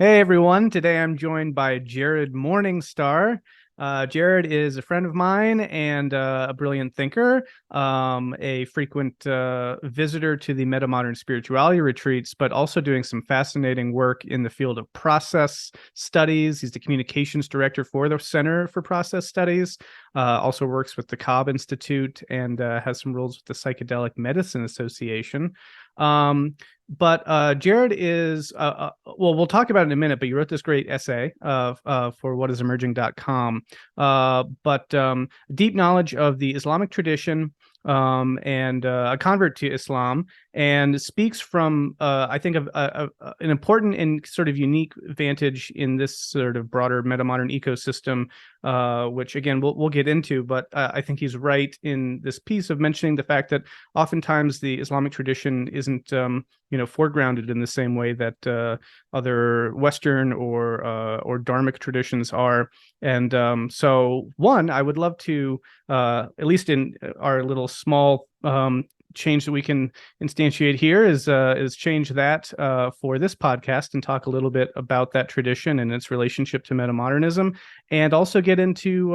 Hey everyone, today I'm joined by Jared Morningstar. Jared is a friend of mine and a brilliant thinker, a frequent visitor to the Metamodern spirituality retreats, but also doing some fascinating work in the field of process studies. He's the communications director for the Center for Process Studies, also works with the Cobb Institute and has some roles with the Psychedelic Medicine Association. But Jared is, well, we'll talk about it in a minute, but you wrote this great essay for whatisemerging.com. But deep knowledge of the Islamic tradition, and a convert to Islam, and speaks from, I think, of an important and sort of unique vantage in this sort of broader metamodern ecosystem, which again we'll get into. But I think he's right in this piece of mentioning the fact that oftentimes the Islamic tradition isn't foregrounded in the same way that other Western or Dharmic traditions are. And so, one, I would love to, at least in our little small change that we can instantiate here, is change that for this podcast and talk a little bit about that tradition and its relationship to metamodernism, and also get into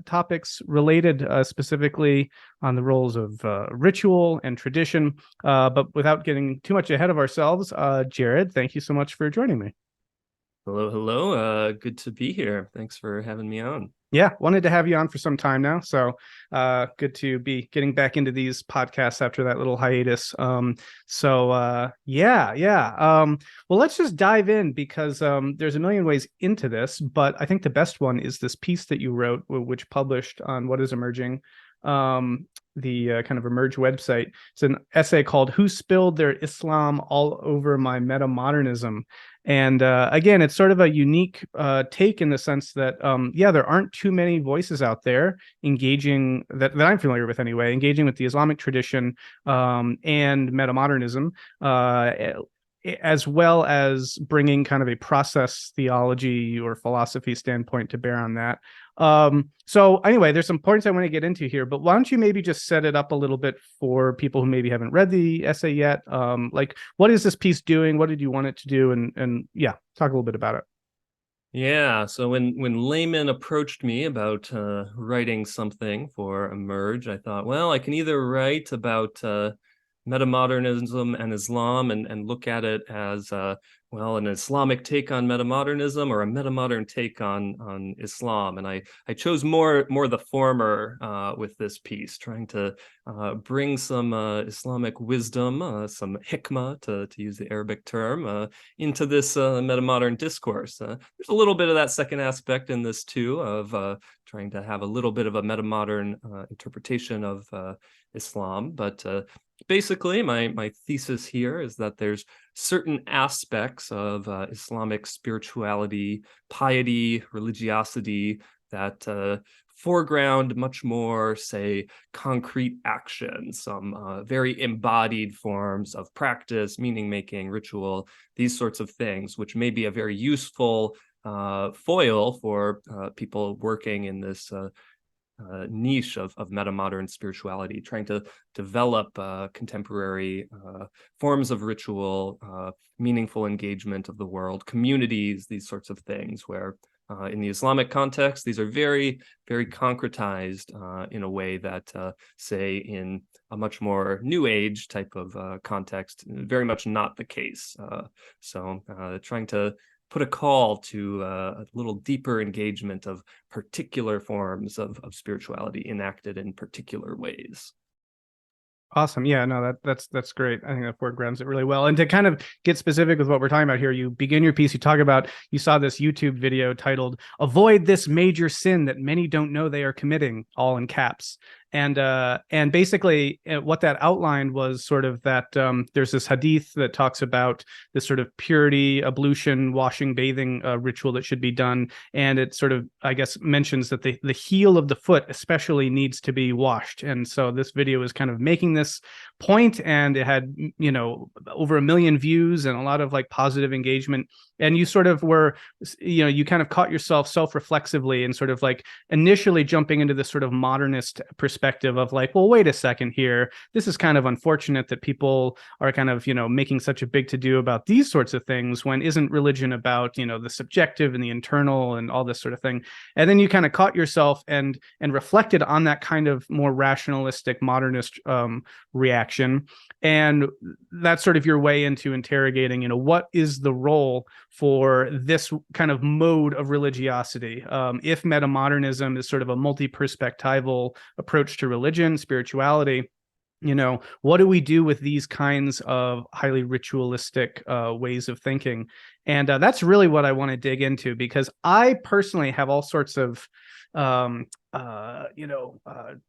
topics related specifically on the roles of ritual and tradition. But without getting too much ahead of ourselves, Jared, thank you so much for joining me. Hello, hello. Good to be here. Thanks for having me on. Yeah, wanted to have you on for some time now. So good to be getting back into these podcasts after that little hiatus. Well, let's just dive in because there's a million ways into this, but I think the best one is this piece that you wrote, which published on What is Emerging, the kind of Emerge website. It's an essay called "Who Spilled Their Islam All Over My Metamodernism?" And again, it's sort of a unique take in the sense that, there aren't too many voices out there engaging, that I'm familiar with anyway, engaging with the Islamic tradition and metamodernism, as well as bringing kind of a process theology or philosophy standpoint to bear on that. So anyway, there's some points I want to get into here, but why don't you maybe just set it up a little bit for people who maybe haven't read the essay yet? Like, what is this piece doing? What did you want it to do? And yeah, talk a little bit about it. Yeah, so when layman approached me about writing something for Emerge, I thought, well, I can either write about metamodernism and Islam and look at it as an Islamic take on metamodernism or a metamodern take on Islam. And I chose more the former with this piece, trying to bring some Islamic wisdom, some hikmah, to use the Arabic term, into this metamodern discourse. There's a little bit of that second aspect in this too, of trying to have a little bit of a metamodern interpretation of Islam. But basically, my thesis here is that there's certain aspects of Islamic spirituality, piety, religiosity that foreground much more, say, concrete action, some very embodied forms of practice, meaning-making, ritual, these sorts of things, which may be a very useful foil for people working in this niche of metamodern spirituality, trying to develop contemporary forms of ritual, meaningful engagement of the world, communities, these sorts of things, where in the Islamic context, these are very, very concretized in a way that, say, in a much more New Age type of context, very much not the case. So trying to put a call to a little deeper engagement of particular forms of spirituality enacted in particular ways. Awesome. Yeah, no, that's great. I think that foregrounds it really well. And to kind of get specific with what we're talking about here, you begin your piece, you talk about, you saw this YouTube video titled "Avoid This Major Sin That Many Don't Know They Are Committing," all in caps. And basically what that outlined was sort of that there's this hadith that talks about this sort of purity, ablution, washing, bathing ritual that should be done. And it sort of, I guess, mentions that the heel of the foot especially needs to be washed. And so this video is kind of making this point, and it had, over 1 million views and a lot of like positive engagement. And you sort of were, you kind of caught yourself self-reflexively and sort of like initially jumping into this sort of modernist perspective perspective of like, well, wait a second here. This is kind of unfortunate that people are kind of, making such a big to do about these sorts of things when isn't religion about, the subjective and the internal and all this sort of thing. And then you kind of caught yourself and reflected on that kind of more rationalistic modernist reaction. And that's sort of your way into interrogating, what is the role for this kind of mode of religiosity? If metamodernism is sort of a multi-perspectival approach to religion, spirituality, what do we do with these kinds of highly ritualistic ways of thinking? And that's really what I want to dig into, because I personally have all sorts of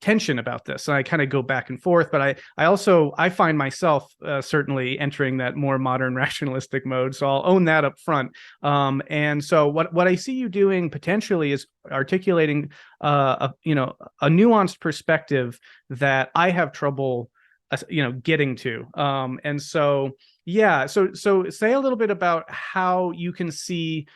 tension about this, and I kind of go back and forth. But I find myself certainly entering that more modern rationalistic mode, so I'll own that up front. And so what I see you doing potentially is articulating a nuanced perspective that I have trouble getting to. And so yeah, so say a little bit about how you can see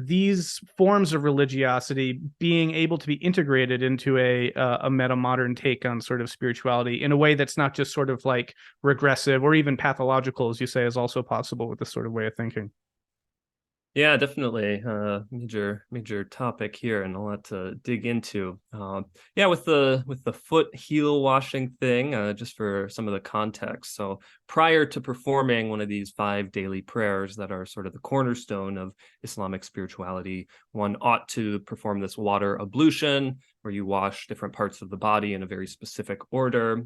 these forms of religiosity being able to be integrated into a metamodern take on sort of spirituality in a way that's not just sort of like regressive or even pathological, as you say, is also possible with this sort of way of thinking. Yeah, definitely. Major topic here, and a lot to dig into. Yeah, with the foot heel washing thing, just for some of the context. So prior to performing one of these 5 daily prayers that are sort of the cornerstone of Islamic spirituality, one ought to perform this water ablution, where you wash different parts of the body in a very specific order.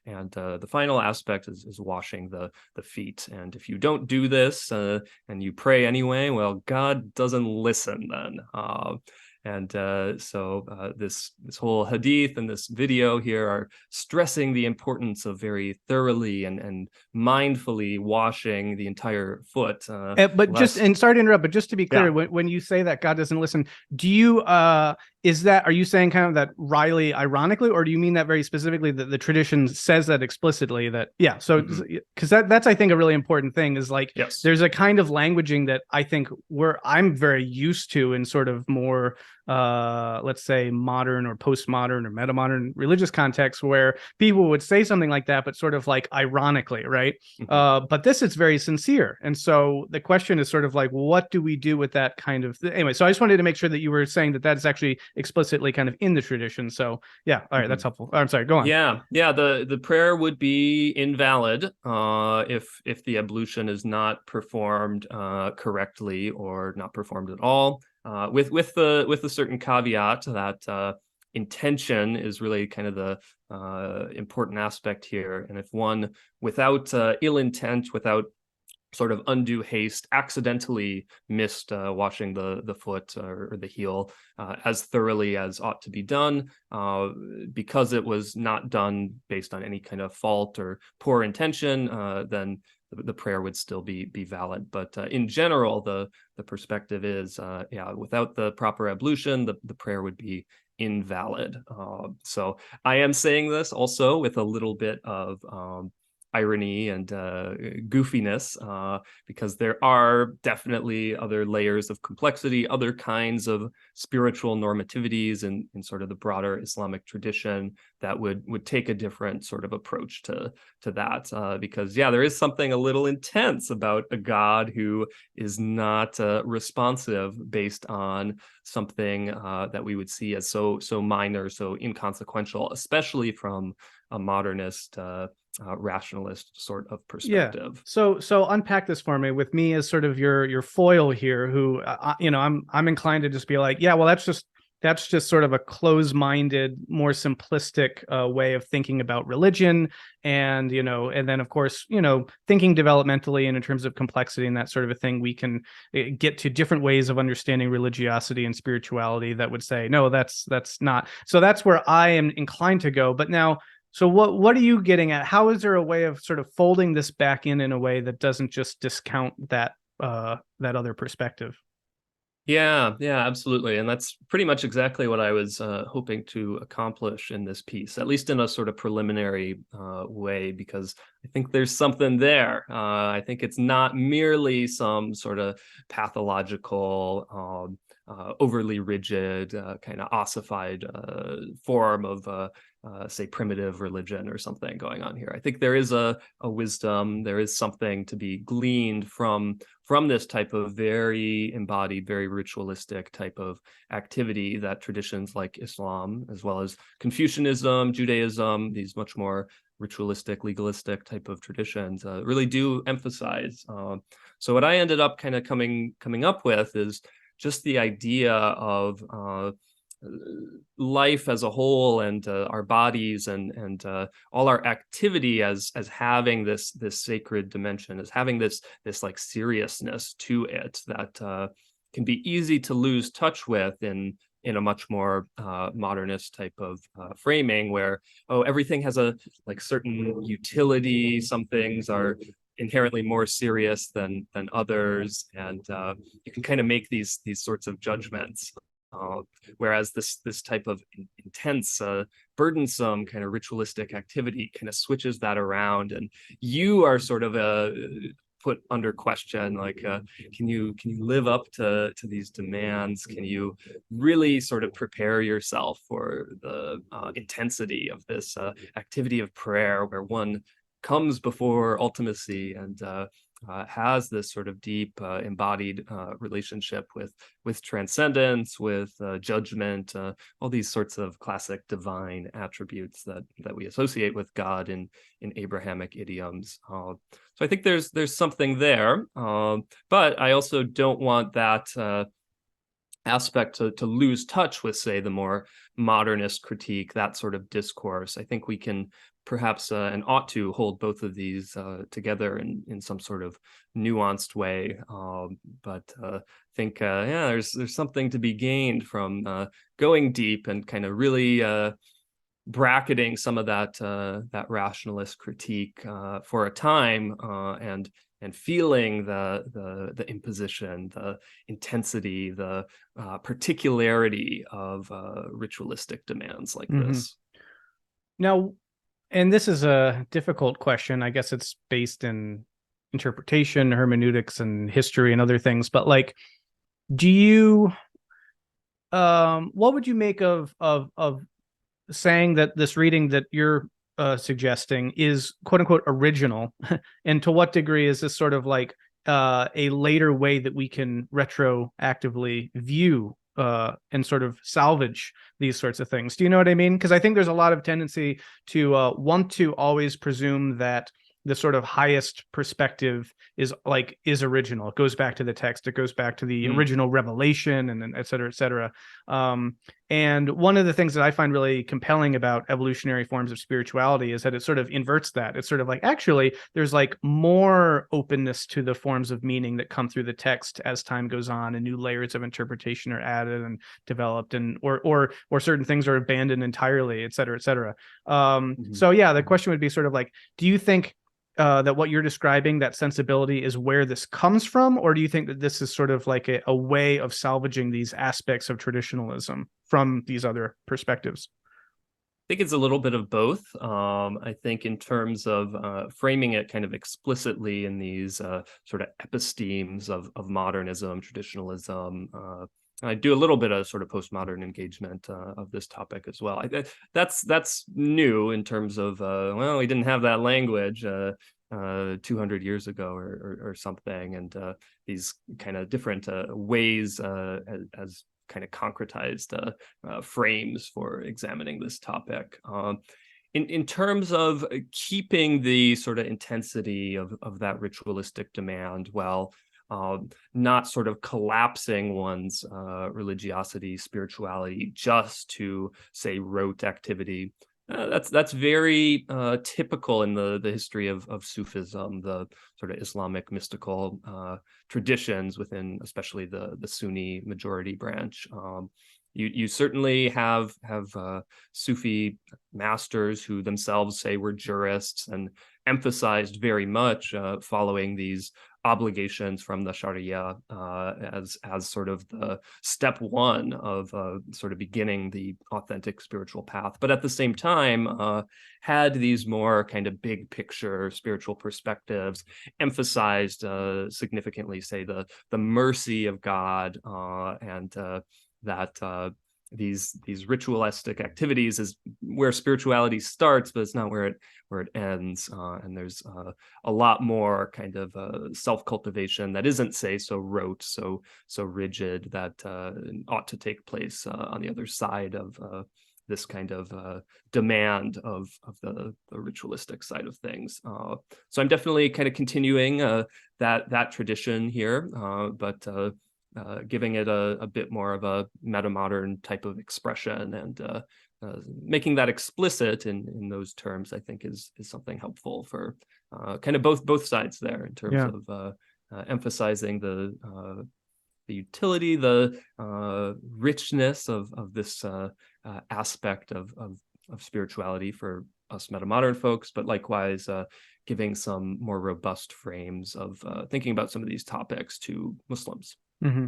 And the final aspect is washing the feet. And if you don't do this and you pray anyway, well, God doesn't listen then. So this whole hadith and this video here are stressing the importance of very thoroughly and mindfully washing the entire foot. But just, and sorry to interrupt, but just to be clear, Yeah. when you say that God doesn't listen, do you are you saying kind of that wryly ironically, or do you mean that very specifically, that the tradition says that explicitly? That so because that's I think a really important thing is like, Yes. there's a kind of languaging that I think I'm very used to in sort of more let's say modern or postmodern or metamodern religious contexts, where people would say something like that but sort of like ironically, right? But this is very sincere, and so the question is sort of like, what do we do with that kind of anyway? So I just wanted to make sure that you were saying that that's actually explicitly kind of in the tradition. So yeah, all right, that's helpful. I'm sorry, go on. Yeah, the prayer would be invalid if the ablution is not performed correctly or not performed at all. With a certain caveat that intention is really kind of the important aspect here. And if one, without ill intent, without sort of undue haste, accidentally missed washing the foot or the heel as thoroughly as ought to be done, because it was not done based on any kind of fault or poor intention, then the prayer would still be valid. But in general, the perspective is, without the proper ablution, the prayer would be invalid. So I am saying this also with a little bit of irony and goofiness, because there are definitely other layers of complexity, other kinds of spiritual normativities in sort of the broader Islamic tradition that would take a different sort of approach to that, because there is something a little intense about a God who is not responsive based on something that we would see as so minor, so inconsequential, especially from a modernist rationalist sort of perspective. Yeah. So unpack this for me, with me as sort of your foil here, who I'm inclined to just be like, yeah, well, that's just sort of a close-minded, more simplistic way of thinking about religion, and and then of course thinking developmentally and in terms of complexity and that sort of a thing, we can get to different ways of understanding religiosity and spirituality that would say, no, that's not. So that's where I am inclined to go. But now, so what are you getting at? How is there a way of sort of folding this back in a way that doesn't just discount that other perspective? Yeah, absolutely. And that's pretty much exactly what I was hoping to accomplish in this piece, at least in a sort of preliminary way, because I think there's something there. I think it's not merely some sort of pathological overly rigid, kind of ossified form of, say, primitive religion or something going on here. I think there is a wisdom, there is something to be gleaned from this type of very embodied, very ritualistic type of activity that traditions like Islam, as well as Confucianism, Judaism, these much more ritualistic, legalistic type of traditions really do emphasize. So what I ended up kind of coming up with is just the idea of life as a whole, and our bodies, and all our activity as having this sacred dimension, as having this like seriousness to it that can be easy to lose touch with in a much more modernist type of framing, where everything has a like certain utility. Some things are inherently more serious than others, and you can kind of make these sorts of judgments. Whereas this type of intense, burdensome kind of ritualistic activity kind of switches that around, and you are sort of put under question, like can you live up to these demands? Can you really sort of prepare yourself for the intensity of this activity of prayer, where one comes before ultimacy and has this sort of deep embodied relationship with transcendence, with judgment, all these sorts of classic divine attributes that we associate with God in Abrahamic idioms. So I think there's something there, but I also don't want that aspect to lose touch with, say, the more modernist critique, that sort of discourse. I think we can perhaps and ought to hold both of these together in some sort of nuanced way. But I think, yeah, there's something to be gained from going deep and kind of really bracketing some of that rationalist critique for a time, and feeling the imposition, the intensity, the particularity of ritualistic demands like this. Now, and this is a difficult question. I guess it's based in interpretation, hermeneutics, and history and other things. But like, do you, what would you make of saying that this reading that you're suggesting is quote unquote original, and to what degree is this sort of like a later way that we can retroactively view and sort of salvage these sorts of things? Do you know what I mean? Because I think there's a lot of tendency to want to always presume that the sort of highest perspective is original. It goes back to the text. It goes back to the original revelation, and then et cetera, et cetera. And one of the things that I find really compelling about evolutionary forms of spirituality is that it sort of inverts that. It's sort of like, actually, there's like more openness to the forms of meaning that come through the text as time goes on, and new layers of interpretation are added and developed, and or certain things are abandoned entirely, et cetera, et cetera. So yeah, the question would be sort of like, do you think that what you're describing, that sensibility, is where this comes from? Or do you think that this is sort of like a way of salvaging these aspects of traditionalism from these other perspectives? I think it's a little bit of both. I think in terms of framing it kind of explicitly in these sort of epistemes of modernism, traditionalism, I do a little bit of sort of postmodern engagement of this topic as well. That's new in terms of, well, we didn't have that language 200 years ago or something, and these kind of different ways as kind of concretized frames for examining this topic. In terms of keeping the sort of intensity of that ritualistic demand, well, not sort of collapsing one's religiosity, spirituality, just to, say, rote activity. That's very typical in the history of Sufism, the sort of Islamic mystical traditions within, especially the Sunni majority branch. You certainly have Sufi masters who themselves say were jurists and emphasized very much following these obligations from the Sharia as sort of the step one of sort of beginning the authentic spiritual path. But at the same time, had these more kind of big picture spiritual perspectives, emphasized significantly, say, the mercy of God, and that these ritualistic activities is where spirituality starts, but it's not where it ends. And there's a lot more kind of self-cultivation that isn't, say, so rote, so rigid, that ought to take place on the other side of this kind of demand of the ritualistic side of things. So I'm definitely kind of continuing that tradition here, but giving it a bit more of a metamodern type of expression, and making that explicit in those terms, I think is something helpful for kind of both sides there, in terms of emphasizing the utility, the richness of this aspect of spirituality for us metamodern folks, but likewise giving some more robust frames of thinking about some of these topics to Muslims. Mm-hmm.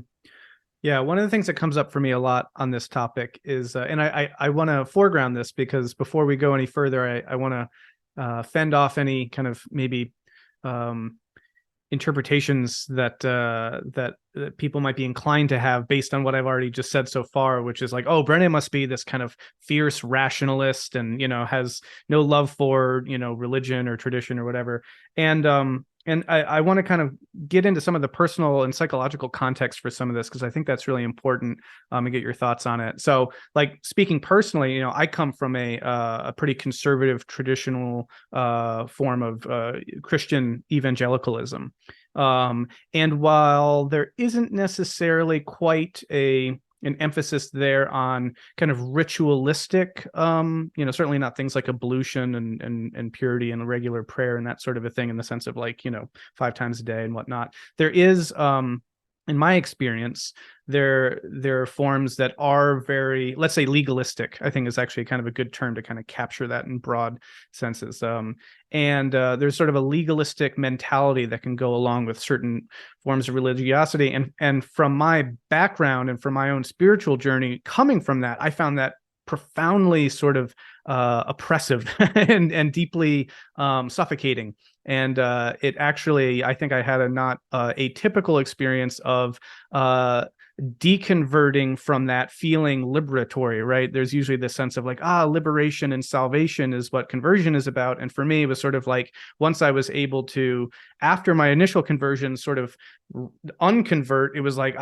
Yeah, one of the things that comes up for me a lot on this topic is, and I want to foreground this, because before we go any further, I want to fend off any kind of maybe interpretations that people might be inclined to have based on what I've already just said so far, which is like, oh, Brennan must be this kind of fierce rationalist and, has no love for, religion or tradition or whatever. And I want to kind of get into some of the personal and psychological context for some of this, because I think that's really important, and get your thoughts on it. So, like, speaking personally, I come from a pretty conservative, traditional form of Christian evangelicalism. And while there isn't necessarily quite an emphasis there on kind of ritualistic, certainly not things like ablution and purity and regular prayer and that sort of a thing, in the sense of, like, 5 times a day and whatnot. There is, in my experience, there are forms that are very, let's say, legalistic, I think is actually kind of a good term to kind of capture that in broad senses. And there's sort of a legalistic mentality that can go along with certain forms of religiosity. And from my background and from my own spiritual journey coming from that, I found that profoundly sort of oppressive and deeply suffocating. And it actually, I think I had a not atypical experience of deconverting from that feeling liberatory, right? There's usually this sense of like, liberation and salvation is what conversion is about. And for me, it was sort of like, once I was able to, after my initial conversion, sort of unconvert, it was like,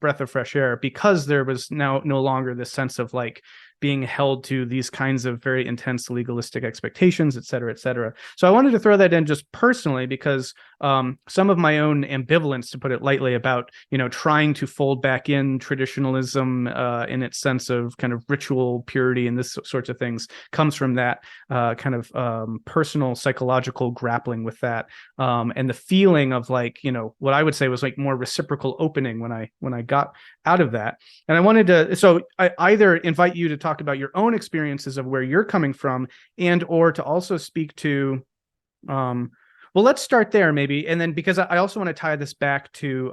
breath of fresh air, because there was now no longer this sense of like being held to these kinds of very intense legalistic expectations, et cetera, et cetera. So I wanted to throw that in just personally, because some of my own ambivalence, to put it lightly, about, trying to fold back in traditionalism in its sense of kind of ritual purity and this sorts of things, comes from that kind of personal psychological grappling with that, and the feeling of like, what I would say was like more reciprocal opening when I got out of that. And I wanted to, so I either invite you to talk about your own experiences of where you're coming from, and or to also speak to well, let's start there maybe, and then, because I also want to tie this back to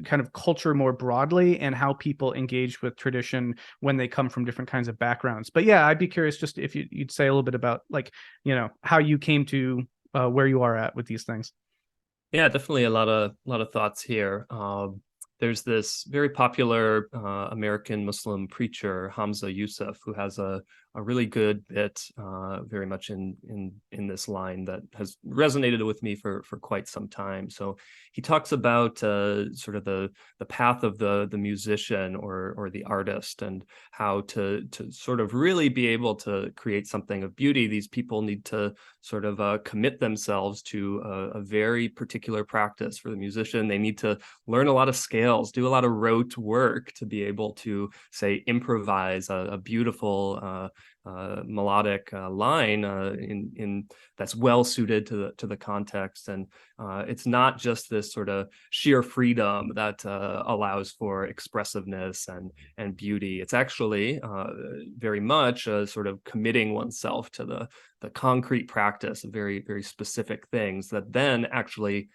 kind of culture more broadly, and how people engage with tradition when they come from different kinds of backgrounds. But yeah, I'd be curious just if you'd say a little bit about, like, how you came to where you are at with these things. Yeah, definitely a lot of thoughts here. There's this very popular American Muslim preacher, Hamza Yusuf, who has a really good bit, very much in this line that has resonated with me for quite some time. So he talks about sort of the path of the musician or the artist, and how to sort of really be able to create something of beauty. These people need to sort of commit themselves to a very particular practice. For the musician, they need to learn a lot of scales, do a lot of rote work to be able to, say, improvise a beautiful melodic line in that's well suited to the context. And it's not just this sort of sheer freedom that allows for expressiveness and beauty. It's actually very much sort of committing oneself to the concrete practice of very, very specific things that then actually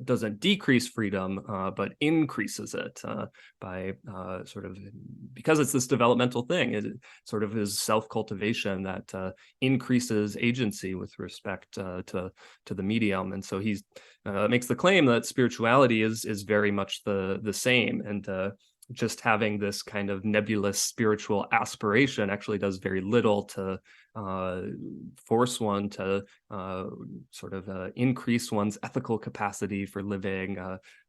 doesn't decrease freedom, but increases it by sort of, because it's this developmental thing, it sort of is self-cultivation that increases agency with respect to the medium. And so he makes the claim that spirituality is very much the same, and just having this kind of nebulous spiritual aspiration actually does very little to force one to sort of increase one's ethical capacity for living,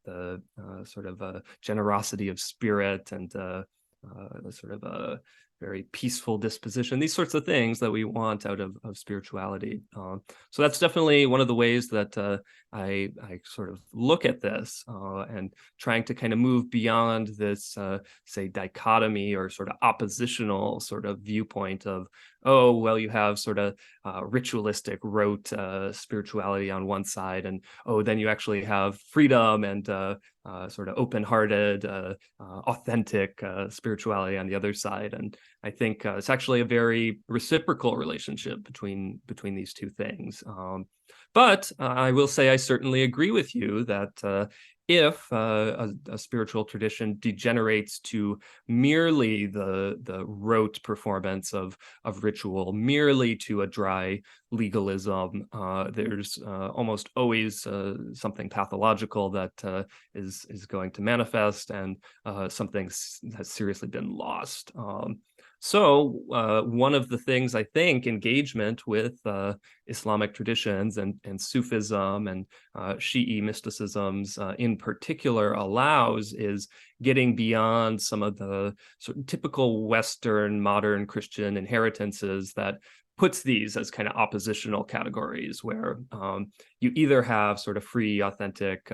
the sort of generosity of spirit, and sort of a very peaceful disposition, these sorts of things that we want out of spirituality. So that's definitely one of the ways that I sort of look at this, and trying to kind of move beyond this, say, dichotomy or sort of oppositional sort of viewpoint of, oh, well, you have sort of ritualistic, rote spirituality on one side, and oh, then you actually have freedom and sort of open-hearted, authentic spirituality on the other side. And I think it's actually a very reciprocal relationship between these two things. But I will say I certainly agree with you that if a spiritual tradition degenerates to merely the rote performance of ritual, merely to a dry legalism, there's almost always something pathological that is going to manifest, and something has seriously been lost. So one of the things I think engagement with Islamic traditions and Sufism and Shi'i mysticisms in particular allows is getting beyond some of the sort of typical Western modern Christian inheritances that puts these as kind of oppositional categories, where you either have sort of free, authentic,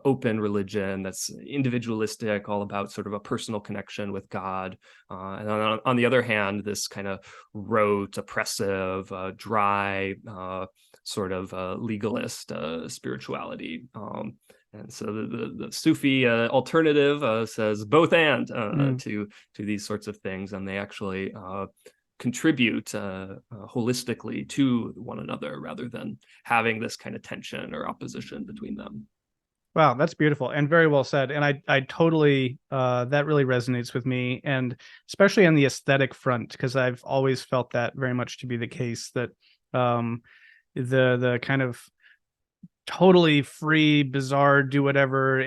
open religion that's individualistic, all about sort of a personal connection with God, and on the other hand, this kind of rote, oppressive, dry, sort of legalist spirituality. And so the Sufi alternative says both and to these sorts of things, and they actually contribute holistically to one another, rather than having this kind of tension or opposition between them. Wow, that's beautiful and very well said. And I totally that really resonates with me, and especially on the aesthetic front, because I've always felt that very much to be the case, that the kind of totally free, bizarre, do whatever,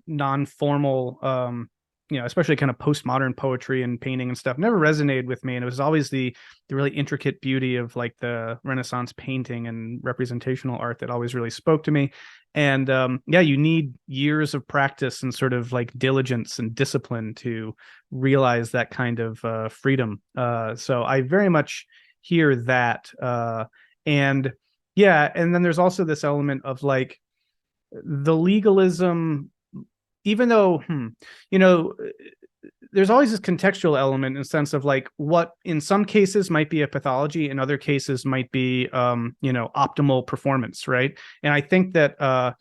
non-formal, especially kind of postmodern poetry and painting and stuff never resonated with me. And it was always the really intricate beauty of like the Renaissance painting and representational art that always really spoke to me. And you need years of practice and sort of like diligence and discipline to realize that kind of freedom. So I very much hear that. And then there's also this element of like the legalism, even though, there's always this contextual element in the sense of like what in some cases might be a pathology, in other cases might be, optimal performance, right? And I think that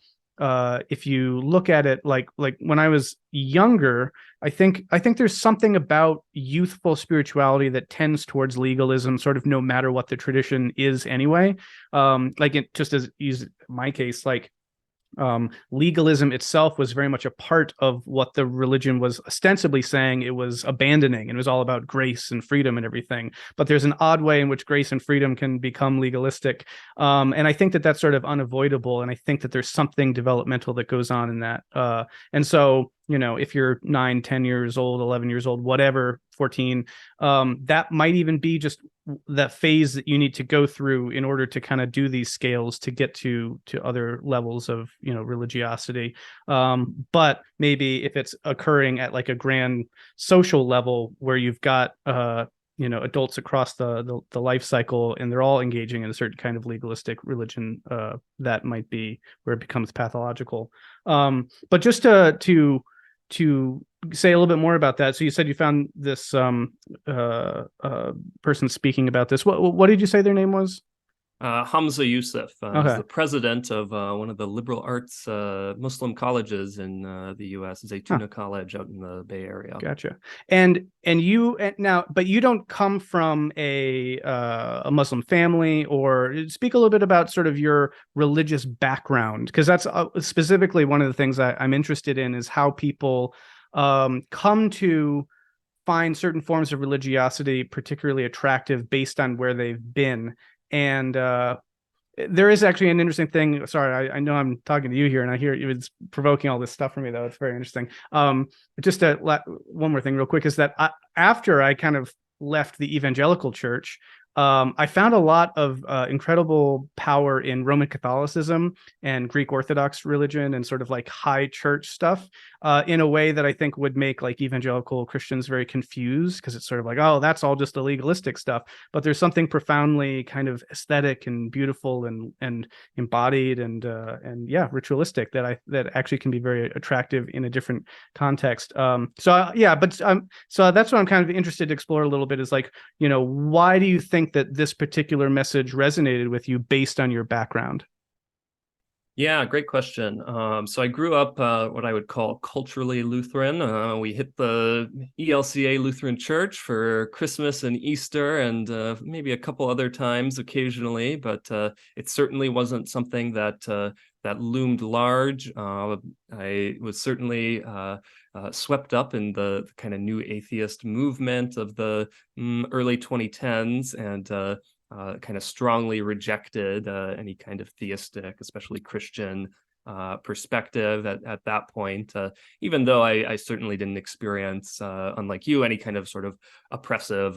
if you look at it like when I was younger, I think there's something about youthful spirituality that tends towards legalism, sort of no matter what the tradition is anyway. Just as use my case, like legalism itself was very much a part of what the religion was ostensibly saying it was abandoning, and it was all about grace and freedom and everything. But there's an odd way in which grace and freedom can become legalistic, and I think that that's sort of unavoidable, and I think that there's something developmental that goes on in that, and so if you're 9, 10 years old, 11 years old, whatever, 14, that might even be just that phase that you need to go through in order to kind of do these scales to get to other levels of religiosity. But maybe if it's occurring at like a grand social level where you've got adults across the life cycle and they're all engaging in a certain kind of legalistic religion, that might be where it becomes pathological. But just to say a little bit more about that. So you said you found this person speaking about this. What did you say their name was? Hamza Yusuf. He's Okay. the president of one of the liberal arts Muslim colleges in the U.S., Huh. Zaytuna College out in the Bay Area. Gotcha. And you now, but you don't come from a Muslim family, or speak a little bit about sort of your religious background, because that's specifically one of the things I'm interested in is how people come to find certain forms of religiosity particularly attractive based on where they've been. And there is actually an interesting thing. Sorry, I know I'm talking to you here, and I hear it's provoking all this stuff for me, though. It's very interesting. Just one more thing, real quick, is that after I kind of left the evangelical church, I found a lot of incredible power in Roman Catholicism and Greek Orthodox religion and sort of like high church stuff in a way that I think would make like evangelical Christians very confused, because it's sort of like, oh, that's all just the legalistic stuff. But there's something profoundly kind of aesthetic and beautiful and embodied and yeah, ritualistic that actually can be very attractive in a different context. So that's what I'm kind of interested to explore a little bit, is like, why do you think that this particular message resonated with you based on your background? Yeah, great question. So I grew up what I would call culturally Lutheran. We hit the ELCA Lutheran Church for Christmas and Easter, and maybe a couple other times occasionally, but it certainly wasn't something that loomed large. I was certainly swept up in the kind of new atheist movement of the early 2010s, and kind of strongly rejected any kind of theistic, especially Christian perspective at that point, even though I certainly didn't experience, unlike you, any kind of sort of oppressive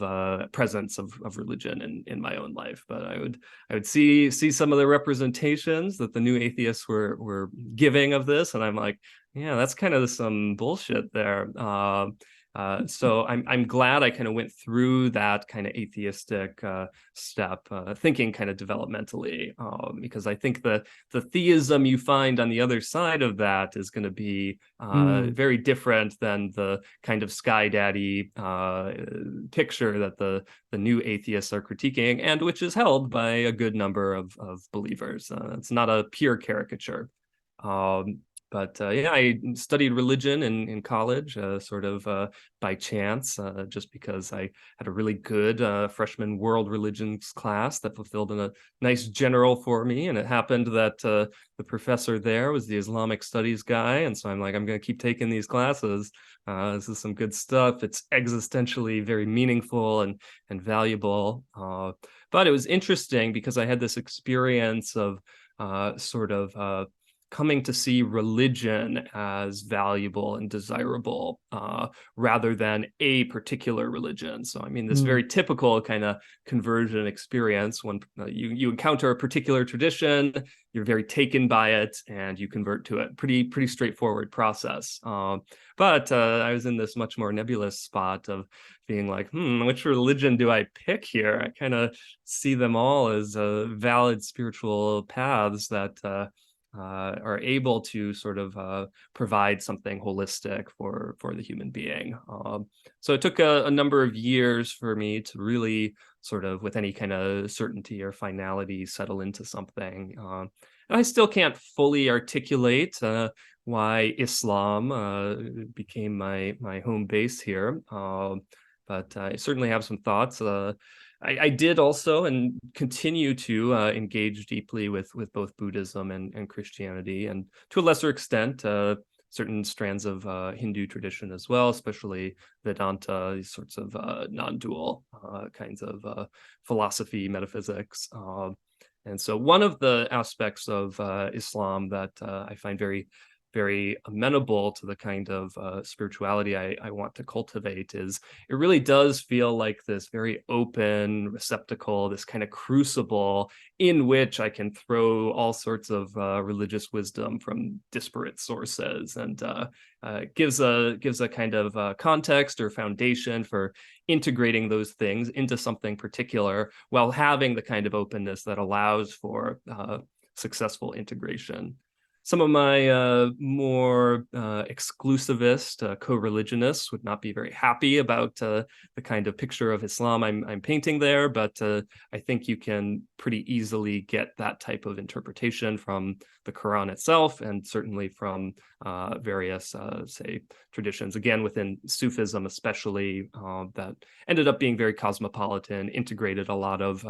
presence of religion in my own life. But I would see some of the representations that the new atheists were giving of this, and I'm like, yeah, that's kind of some bullshit there. So I'm glad I kind of went through that kind of atheistic step, thinking kind of developmentally, because I think the theism you find on the other side of that is going to be very different than the kind of sky daddy picture that the new atheists are critiquing, and which is held by a good number of believers. It's not a pure caricature. But yeah, I studied religion in college, sort of by chance, just because I had a really good freshman world religions class that fulfilled a nice general for me. And it happened that the professor there was the Islamic studies guy. And so I'm like, I'm going to keep taking these classes. This is some good stuff. It's existentially very meaningful and valuable. But it was interesting because I had this experience of sort of coming to see religion as valuable and desirable rather than a particular religion. So, I mean, this very typical kind of conversion experience when you encounter a particular tradition, you're very taken by it, and you convert to it. Pretty straightforward process. But I was in this much more nebulous spot of being like, which religion do I pick here? I kind of see them all as valid spiritual paths that are able to sort of provide something holistic for the human being. So it took a number of years for me to really sort of, with any kind of certainty or finality, settle into something. And I still can't fully articulate why Islam became my home base here. But I certainly have some thoughts. I did also and continue to engage deeply with both Buddhism and Christianity, and to a lesser extent, certain strands of Hindu tradition as well, especially Vedanta, these sorts of non-dual kinds of philosophy, metaphysics. And so one of the aspects of Islam that I find very amenable to the kind of spirituality I want to cultivate is it really does feel like this very open receptacle, this kind of crucible in which I can throw all sorts of religious wisdom from disparate sources, and gives a kind of context or foundation for integrating those things into something particular while having the kind of openness that allows for successful integration. some of my more exclusivist co-religionists would not be very happy about the kind of picture of Islam I'm painting there, but I think you can pretty easily get that type of interpretation from the Quran itself, and certainly from various, say, traditions, again, within Sufism especially, that ended up being very cosmopolitan, integrated a lot of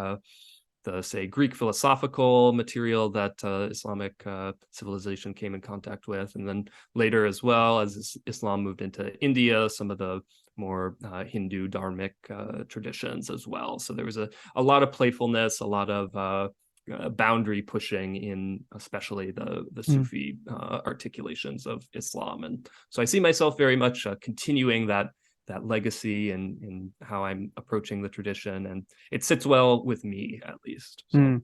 the, say, Greek philosophical material that Islamic civilization came in contact with. And then later, as well, as Islam moved into India, some of the more Hindu dharmic traditions as well. So there was a lot of playfulness, a lot of boundary pushing in especially the Sufi articulations of Islam. And so I see myself very much continuing that legacy and in how I'm approaching the tradition, and it sits well with me, at least. So.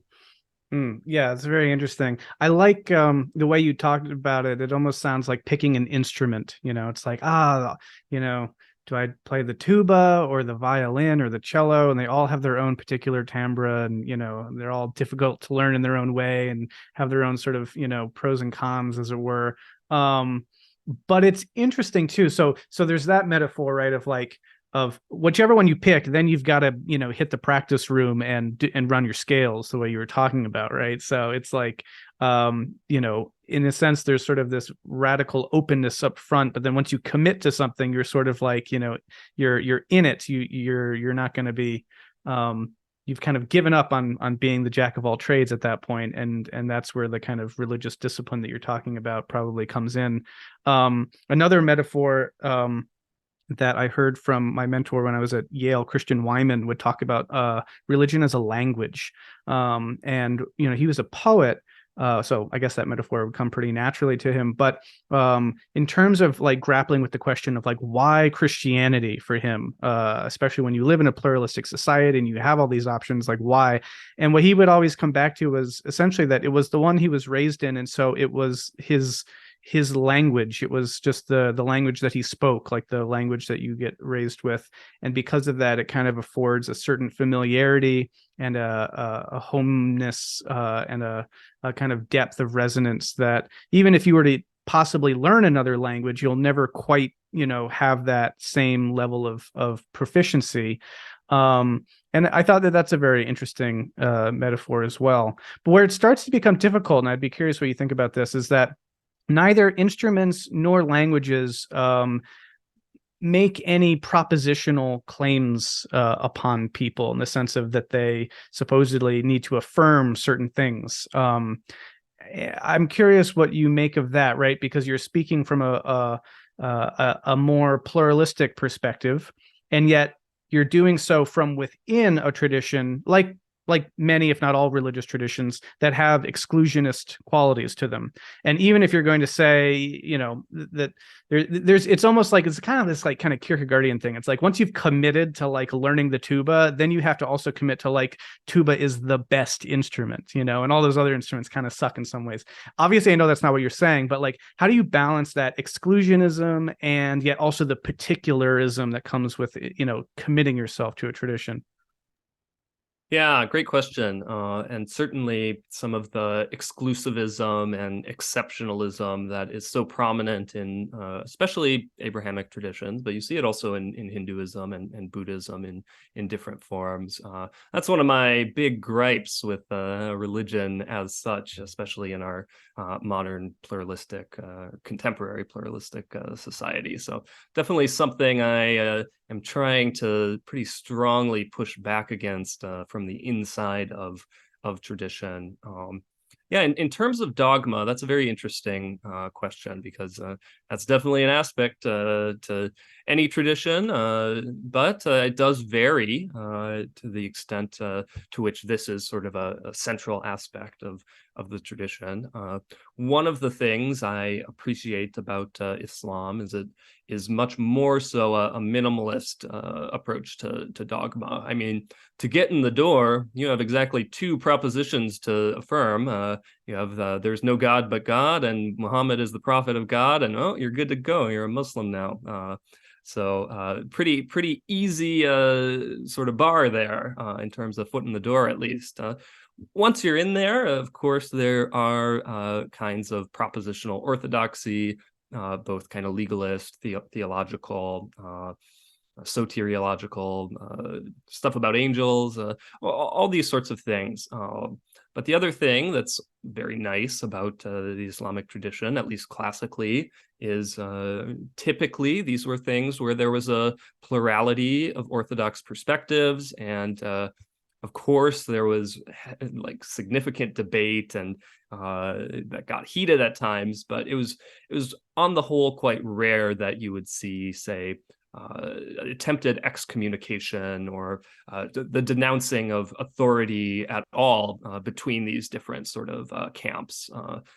Yeah, it's very interesting. I like the way you talked about it. It almost sounds like picking an instrument. It's like, do I play the tuba or the violin or the cello? And they all have their own particular timbre, and they're all difficult to learn in their own way and have their own sort of pros and cons, as it were. But it's interesting too. So there's that metaphor, right, of whichever one you pick, then you've got to hit the practice room and run your scales the way you were talking about, right? So it's like in a sense there's sort of this radical openness up front, but then once you commit to something, you're sort of like you're in it. You're not going to be you've kind of given up on being the jack of all trades at that point, and that's where the kind of religious discipline that you're talking about probably comes in. Another metaphor that I heard from my mentor when I was at Yale, Christian Wyman, would talk about religion as a language, and he was a poet. So I guess that metaphor would come pretty naturally to him. But in terms of like grappling with the question of like why Christianity for him, especially when you live in a pluralistic society and you have all these options, like why? And what he would always come back to was essentially that it was the one he was raised in, and so it was his language. It was just the language that he spoke, like the language that you get raised with, and because of that, it kind of affords a certain familiarity and a homeness and a kind of depth of resonance that even if you were to possibly learn another language, you'll never quite have that same level of proficiency. And I thought that that's a very interesting metaphor as well. But where it starts to become difficult, and I'd be curious what you think about this, is that neither instruments nor languages make any propositional claims upon people in the sense of that they supposedly need to affirm certain things. I'm curious what you make of that, right? Because you're speaking from a more pluralistic perspective, and yet you're doing so from within a tradition like many, if not all, religious traditions that have exclusionist qualities to them. And even if you're going to say, that there's, it's almost like it's kind of this like kind of Kierkegaardian thing. It's like once you've committed to like learning the tuba, then you have to also commit to like tuba is the best instrument, and all those other instruments kind of suck in some ways. Obviously, I know that's not what you're saying, but like, how do you balance that exclusionism and yet also the particularism that comes with, committing yourself to a tradition? Yeah, great question. And certainly some of the exclusivism and exceptionalism that is so prominent in especially Abrahamic traditions, but you see it also in Hinduism and Buddhism in different forms. That's one of my big gripes with religion as such, especially in our modern pluralistic, contemporary pluralistic society. So definitely something I am trying to pretty strongly push back against from the inside of tradition. Yeah, in terms of dogma, that's a very interesting question, because that's definitely an aspect to any tradition, but it does vary to the extent to which this is sort of a central aspect of the tradition. One of the things I appreciate about Islam is it is much more so a minimalist approach to dogma. I mean, to get in the door, you have exactly two propositions to affirm. You have there's no God but God, and Muhammad is the prophet of God, and oh, you're good to go. You're a Muslim now. So pretty easy sort of bar there in terms of foot in the door, at least. once you're in there, of course, there are kinds of propositional orthodoxy, both kind of legalist, theological, soteriological, stuff about angels, all these sorts of things. But the other thing that's very nice about the Islamic tradition, at least classically, is typically these were things where there was a plurality of orthodox perspectives, and of course there was like significant debate and that got heated at times, but it was on the whole quite rare that you would see, say, attempted excommunication or the denouncing of authority at all between these different sort of camps.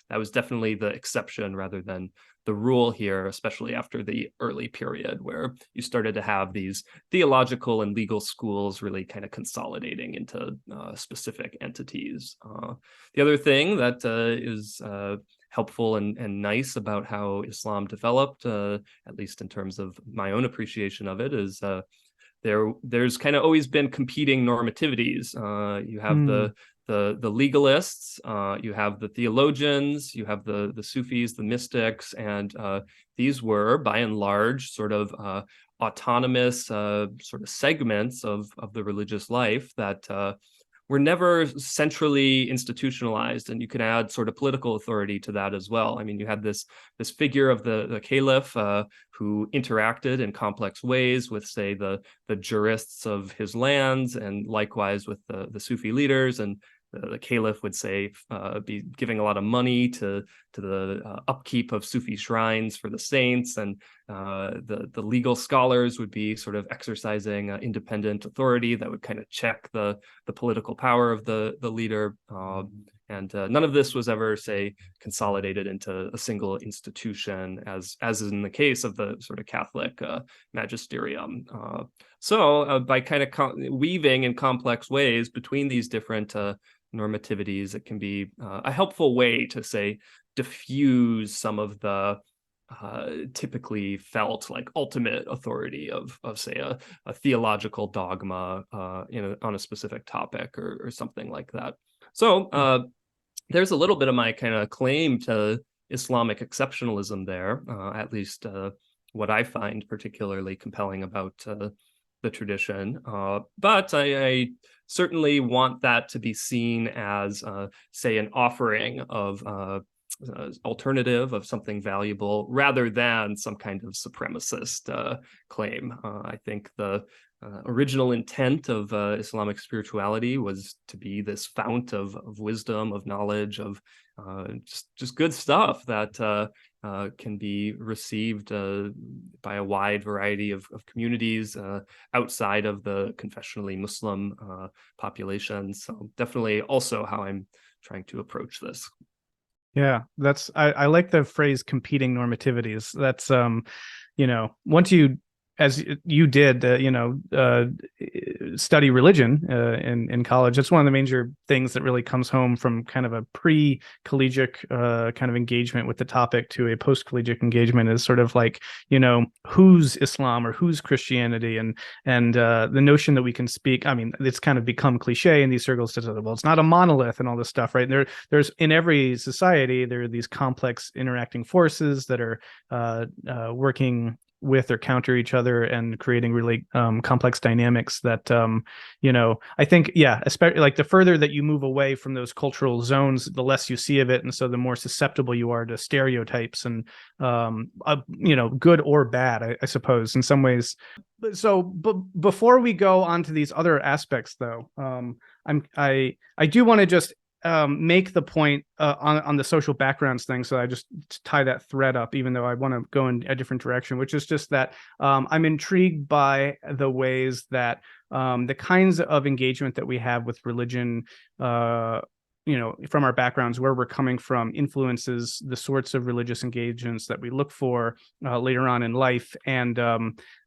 That was definitely the exception rather than the rule here, especially after the early period where you started to have these theological and legal schools really kind of consolidating into specific entities. The other thing that is helpful and nice about how Islam developed, at least in terms of my own appreciation of it, is there's kind of always been competing normativities. You have the legalists, you have the theologians, you have the Sufis, the mystics, and these were by and large sort of autonomous sort of segments of the religious life that were never centrally institutionalized, and you can add sort of political authority to that as well. I mean, you had this figure of the caliph who interacted in complex ways with, say, the jurists of his lands, and likewise with the Sufi leaders. And the caliph would say be giving a lot of money to the upkeep of Sufi shrines for the saints, and the legal scholars would be sort of exercising independent authority that would kind of check the political power of the leader. And none of this was ever, say, consolidated into a single institution, as is in the case of the sort of Catholic magisterium. So by kind of weaving in complex ways between these different normativities, it can be a helpful way to, say, diffuse some of the typically felt like ultimate authority of say, a theological dogma on a specific topic or something like that. So there's a little bit of my kind of claim to Islamic exceptionalism there, at least what I find particularly compelling about the tradition. But I certainly want that to be seen as, say, an offering of alternative of something valuable rather than some kind of supremacist claim. I think the original intent of Islamic spirituality was to be this fount of wisdom, of knowledge, of just good stuff that can be received by a wide variety of communities outside of the confessionally Muslim population. So definitely also how I'm trying to approach this. Yeah, I like the phrase competing normativities. That's once you, as you did, study religion in college, that's one of the major things that really comes home from kind of a pre-collegiate kind of engagement with the topic to a post-collegiate engagement, is sort of like, who's Islam or who's Christianity, and the notion that we can speak. I mean, it's kind of become cliche in these circles to say, well, it's not a monolith and all this stuff, right? And there's in every society, there are these complex interacting forces that are working with or counter each other and creating really complex dynamics that I think, especially like the further that you move away from those cultural zones, the less you see of it, and so the more susceptible you are to stereotypes and good or bad, I suppose, in some ways. So before we go on to these other aspects, though, I do want to just make the point on the social backgrounds thing. So I just tie that thread up, even though I want to go in a different direction, which is just that I'm intrigued by the ways that the kinds of engagement that we have with religion, from our backgrounds, where we're coming from, influences the sorts of religious engagements that we look for later on in life. And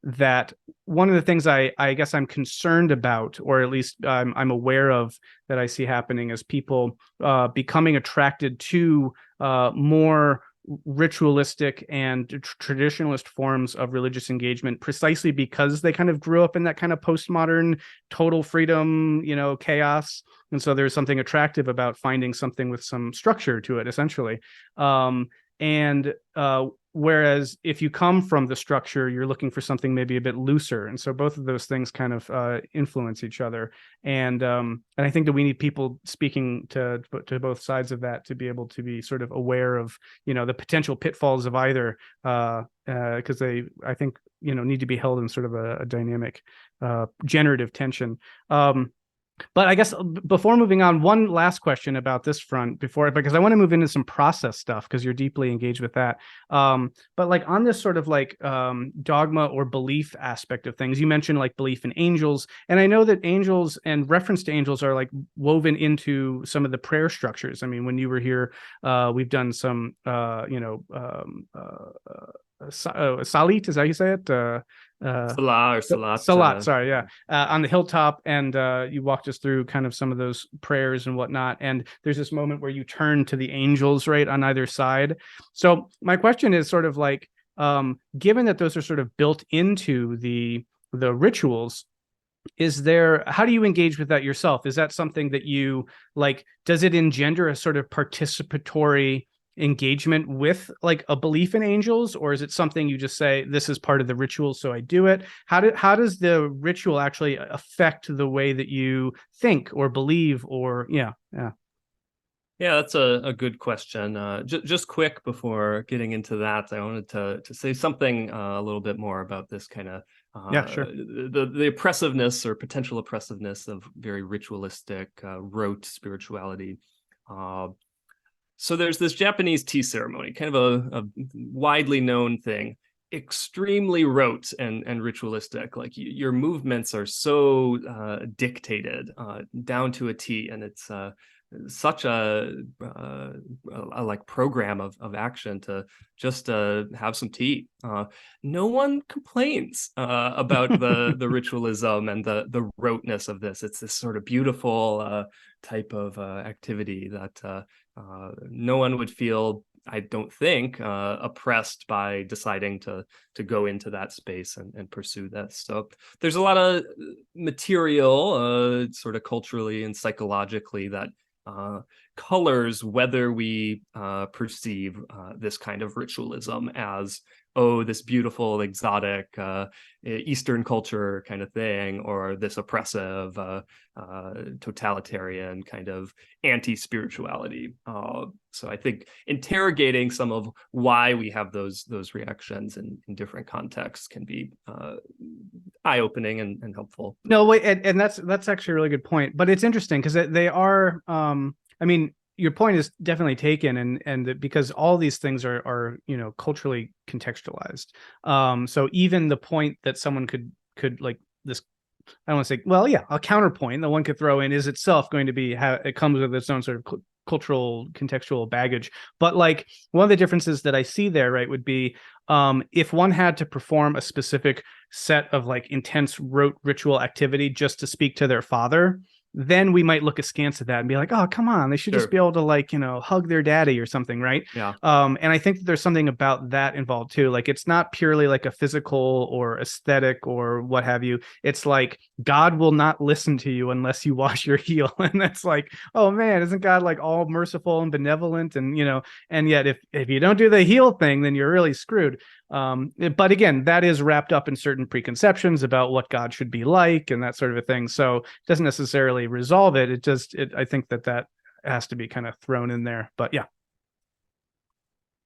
that one of the things I guess I'm concerned about, or at least I'm aware of, that I see happening, is people becoming attracted to more ritualistic and traditionalist forms of religious engagement, precisely because they kind of grew up in that kind of postmodern total freedom, chaos. And so there's something attractive about finding something with some structure to it, essentially. And whereas if you come from the structure, you're looking for something maybe a bit looser. And so both of those things kind of influence each other. And I think that we need people speaking to both sides of that to be able to be sort of aware of, the potential pitfalls of either, because they, I think, need to be held in sort of a dynamic, generative tension. But I guess before moving on, one last question about this front because I want to move into some process stuff because you're deeply engaged with that. But like on this sort of like dogma or belief aspect of things, you mentioned like belief in angels. And I know that angels and reference to angels are like woven into some of the prayer structures. I mean, when you were here, we've done some, Salit, is that how you say it? Salah or Salat. Salat, sorry, yeah. On the hilltop, and you walked us through kind of some of those prayers and whatnot. And there's this moment where you turn to the angels, right, on either side. So my question is sort of like, given that those are sort of built into the rituals, how do you engage with that yourself? Is that something that you like? Does it engender a sort of participatory engagement with like a belief in angels, or is it something you just say, this is part of the ritual, so I do it? How does the ritual actually affect the way that you think or believe, or yeah. That's a good question. Just quick before getting into that, I wanted to say something a little bit more about this kind of Sure. The oppressiveness or potential oppressiveness of very ritualistic, rote spirituality. So there's this Japanese tea ceremony, kind of a widely known thing, extremely rote and ritualistic. Like your movements are so dictated down to a T, and it's such a like program of action to just have some tea. No one complains about the ritualism and the roteness of this. It's this sort of beautiful type of activity that no one would feel, I don't think, oppressed by deciding to go into that space and pursue this. So there's a lot of material, sort of culturally and psychologically, that colors whether we perceive this kind of ritualism as, this beautiful, exotic Eastern culture kind of thing, or this oppressive, totalitarian kind of anti-spirituality. So I think interrogating some of why we have those reactions in different contexts can be eye-opening and helpful. No, wait, and that's actually a really good point. But it's interesting because they are, I mean, your point is definitely taken, and because all these things are culturally contextualized. So even the point that someone could like this, I don't want to say, well, yeah, a counterpoint that one could throw in is itself going to be how it comes with its own sort of cultural contextual baggage. But like one of the differences that I see there, right, would be if one had to perform a specific set of like intense rote ritual activity just to speak to their father, then we might look askance at that and be like, oh, come on, they should just be able to like, hug their daddy or something, right? Yeah. And I think that there's something about that involved too. Like it's not purely like a physical or aesthetic or what have you. It's like God will not listen to you unless you wash your heel. And that's like, oh man, isn't God like all merciful and benevolent? And and yet if you don't do the heel thing, then you're really screwed. But again, that is wrapped up in certain preconceptions about what God should be like and that sort of a thing. So it doesn't necessarily resolve it. I think that has to be kind of thrown in there. But yeah.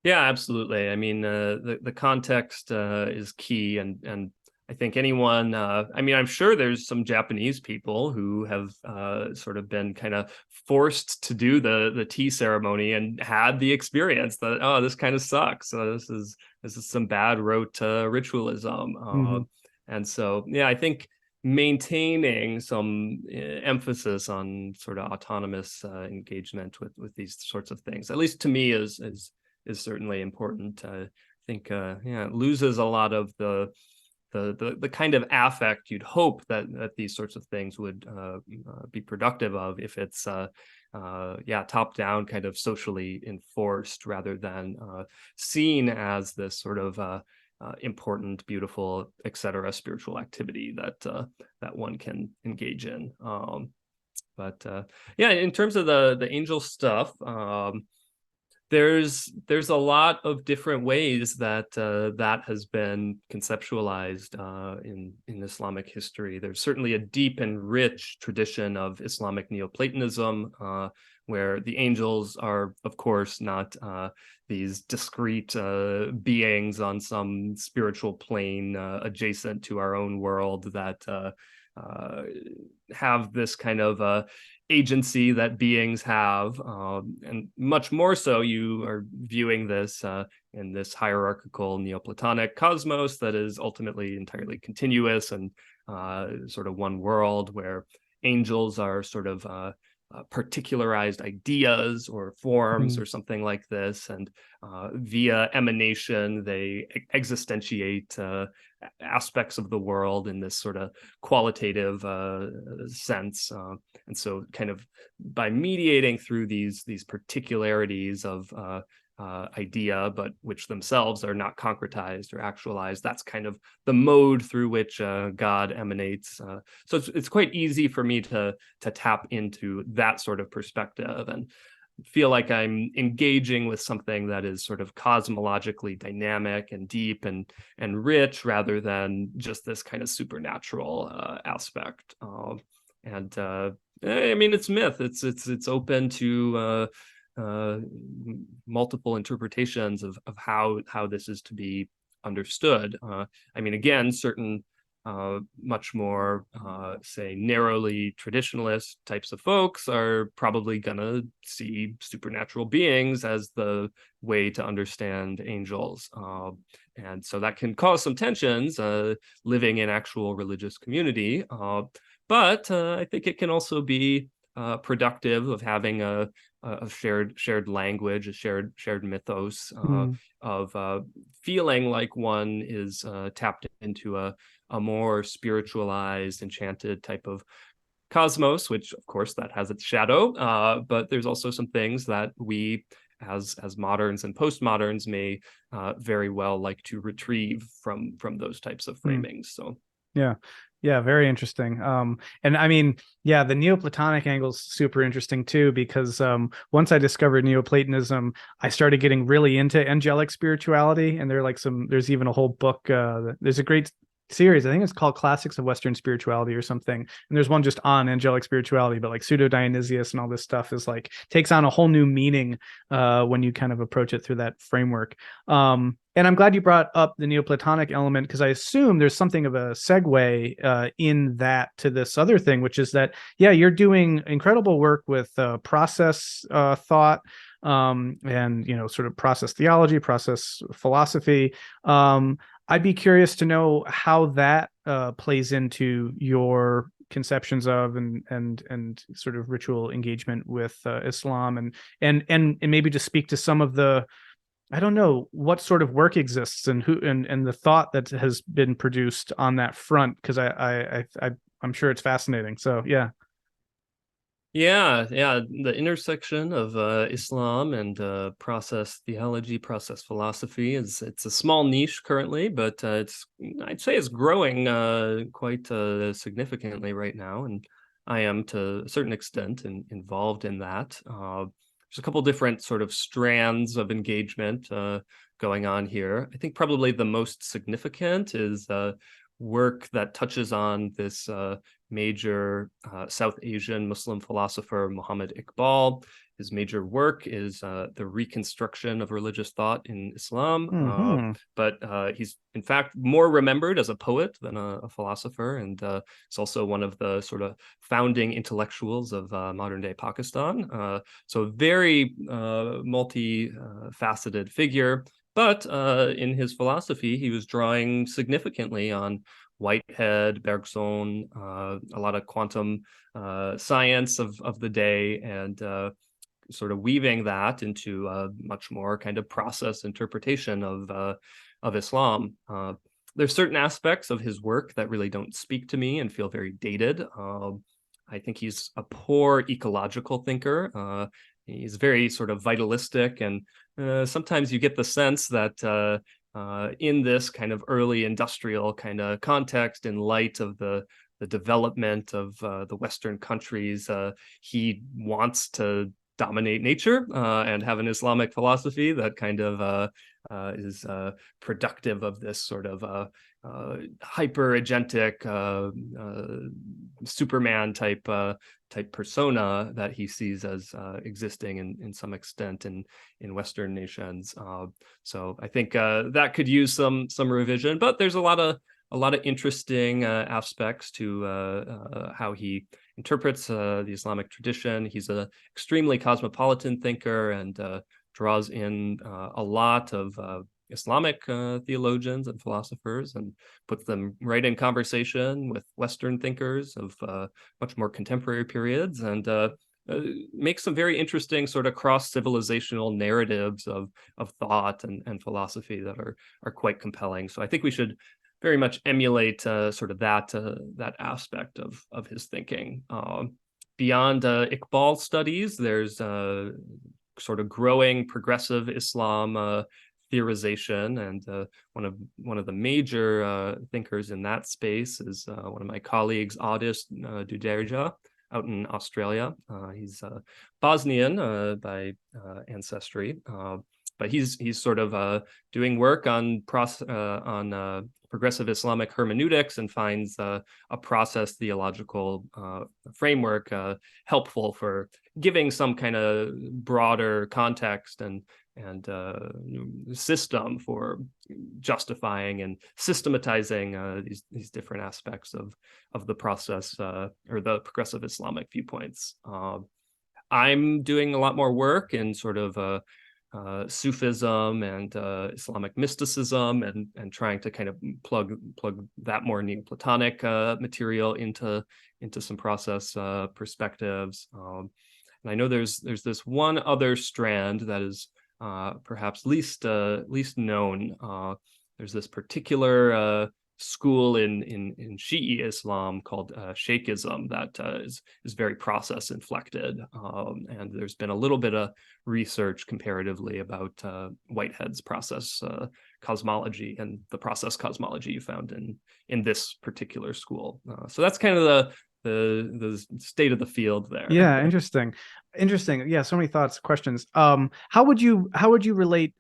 Yeah, absolutely. I mean, the context is key, and I think anyone. I mean, I'm sure there's some Japanese people who have sort of been kind of forced to do the tea ceremony and had the experience that, oh, this kind of sucks. So this is some bad rote ritualism, and so yeah, I think maintaining some emphasis on sort of autonomous engagement with these sorts of things, at least to me, is certainly important. I think it loses a lot of the kind of affect you'd hope that these sorts of things would be productive of if it's top down, kind of socially enforced, rather than seen as this sort of important, beautiful, etc. spiritual activity that one can engage in. But in terms of the angel stuff, there's a lot of different ways that that has been conceptualized in Islamic history. There's certainly a deep and rich tradition of Islamic Neoplatonism, where the angels are, of course, not these discrete beings on some spiritual plane adjacent to our own world that have this kind of agency that beings have, and much more so you are viewing this in this hierarchical Neoplatonic cosmos that is ultimately entirely continuous and sort of one world, where angels are sort of particularized ideas or forms or something like this, and via emanation they existentiate aspects of the world in this sort of qualitative sense, and so kind of by mediating through these particularities of idea, but which themselves are not concretized or actualized, that's kind of the mode through which God emanates. So it's quite easy for me to tap into that sort of perspective and feel like I'm engaging with something that is sort of cosmologically dynamic and deep and rich, rather than just this kind of supernatural aspect. And I mean, it's myth. It's open to multiple interpretations of how this is to be understood. I mean, again, certain much more, say, narrowly traditionalist types of folks are probably gonna see supernatural beings as the way to understand angels. And so that can cause some tensions living in actual religious community. But I think it can also be productive of having a shared language, a shared mythos of feeling like one is tapped into a more spiritualized, enchanted type of cosmos, which of course that has its shadow, but there's also some things that we as moderns and postmoderns may very well like to retrieve from those types of framings. So yeah, very interesting. And I mean, yeah, the Neoplatonic angle is super interesting too, because once I discovered Neoplatonism, I started getting really into angelic spirituality, and there's even a whole book. There's a great series, I think it's called Classics of Western Spirituality or something, and there's one just on angelic spirituality, but like Pseudo-Dionysius and all this stuff is like takes on a whole new meaning when you kind of approach it through that framework. And I'm glad you brought up the Neoplatonic element, because I assume there's something of a segue in that to this other thing, which is that, yeah, you're doing incredible work with process thought, and, you know, sort of process theology, process philosophy. I'd be curious to know how that plays into your conceptions of and sort of ritual engagement with Islam, and maybe to speak to some of the, I don't know what sort of work exists and who and the thought that has been produced on that front, because I'm sure it's fascinating. So yeah. Yeah, the intersection of Islam and process theology, process philosophy it's a small niche currently, but I'd say it's growing quite significantly right now, and I am to a certain extent involved in that. There's a couple different sort of strands of engagement going on here. I think probably the most significant is work that touches on this major South Asian Muslim philosopher, Muhammad Iqbal. His major work is the reconstruction of religious thought in Islam, but he's in fact more remembered as a poet than a philosopher, and he's also one of the sort of founding intellectuals of modern day Pakistan. So very multi-faceted figure. But in his philosophy, he was drawing significantly on Whitehead, Bergson, a lot of quantum science of the day, and sort of weaving that into a much more kind of process interpretation of Islam. There's certain aspects of his work that really don't speak to me and feel very dated. I think he's a poor ecological thinker. He's very sort of vitalistic, and sometimes you get the sense that in this kind of early industrial kind of context, in light of the development of the Western countries, he wants to dominate nature and have an Islamic philosophy that kind of is productive of this sort of hyper agentic Superman type persona that he sees as existing in some extent in Western nations. So I think that could use some revision, but there's a lot of interesting aspects to how he interprets the Islamic tradition. He's an extremely cosmopolitan thinker and draws in a lot of Islamic theologians and philosophers and puts them right in conversation with Western thinkers of much more contemporary periods, and makes some very interesting sort of cross-civilizational narratives of thought and philosophy that are quite compelling. So I think we should very much emulate sort of that aspect of his thinking. Beyond Iqbal studies, there's sort of growing progressive Islam theorization, and one of the major thinkers in that space is one of my colleagues, Adis Duderja, out in Australia. He's Bosnian by ancestry, but he's sort of doing work on progressive Islamic hermeneutics, and finds a process theological framework helpful for giving some kind of broader context and system for justifying and systematizing these different aspects of the process or the progressive Islamic viewpoints. I'm doing a lot more work in sort of Sufism and Islamic mysticism, and trying to kind of plug that more Neoplatonic material into some process perspectives. And I know there's this one other strand that is perhaps least known. There's this particular school in Shi'i Islam called Sheikhism that is very process inflected, and there's been a little bit of research comparatively about Whitehead's process cosmology and the process cosmology you found in this particular school. So that's kind of the state of the field there. Yeah, interesting. Yeah, so many thoughts, questions. How would you relate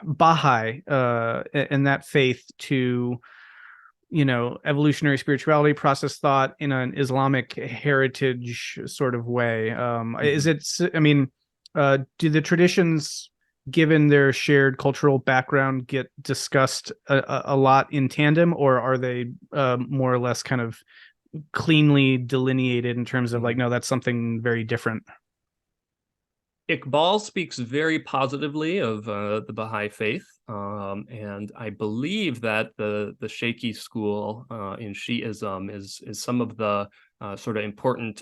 Baha'i and that faith to, evolutionary spirituality, process thought in an Islamic heritage sort of way? Is it, I mean, do the traditions, given their shared cultural background, get discussed a lot in tandem, or are they more or less kind of cleanly delineated in terms of like, no, that's something very different? Iqbal speaks very positively of the Baha'i faith, and I believe that the Shaikhi school in Shi'ism is some of the sort of important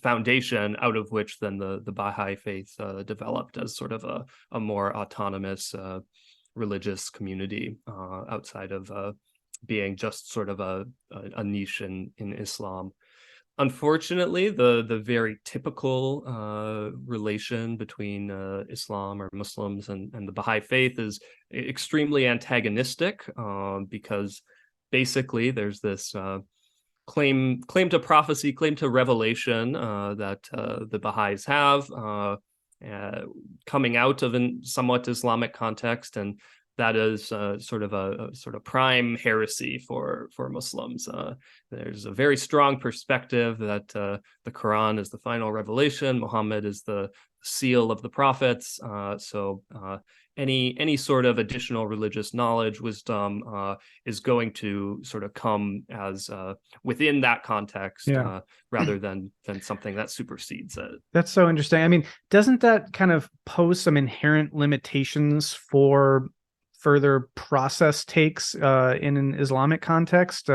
foundation out of which then the Baha'i faith developed as sort of a more autonomous religious community outside of being just sort of a niche in Islam. Unfortunately, the very typical relation between Islam or Muslims and the Baha'i faith is extremely antagonistic, because basically there's this claim to prophecy, claim to revelation that the Baha'is have coming out of a somewhat Islamic context, and that is sort of prime heresy for Muslims. There's a very strong perspective that the Quran is the final revelation, Muhammad is the seal of the prophets. So any sort of additional religious knowledge, wisdom is going to sort of come as within that context, rather than something that supersedes it. That's so interesting. I mean, doesn't that kind of pose some inherent limitations for further process takes in an Islamic context?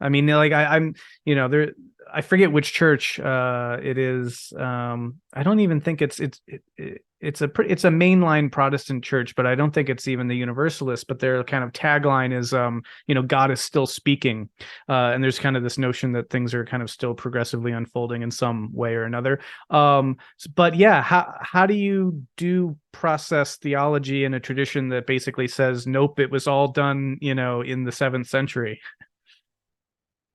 I mean, like I'm, there. I forget which church it is. I don't even think it's a mainline Protestant church, but I don't think it's even the Universalist. But their kind of tagline is, God is still speaking, and there's kind of this notion that things are kind of still progressively unfolding in some way or another. But yeah, how do you process theology in a tradition that basically says, nope, it was all done, in the 7th century?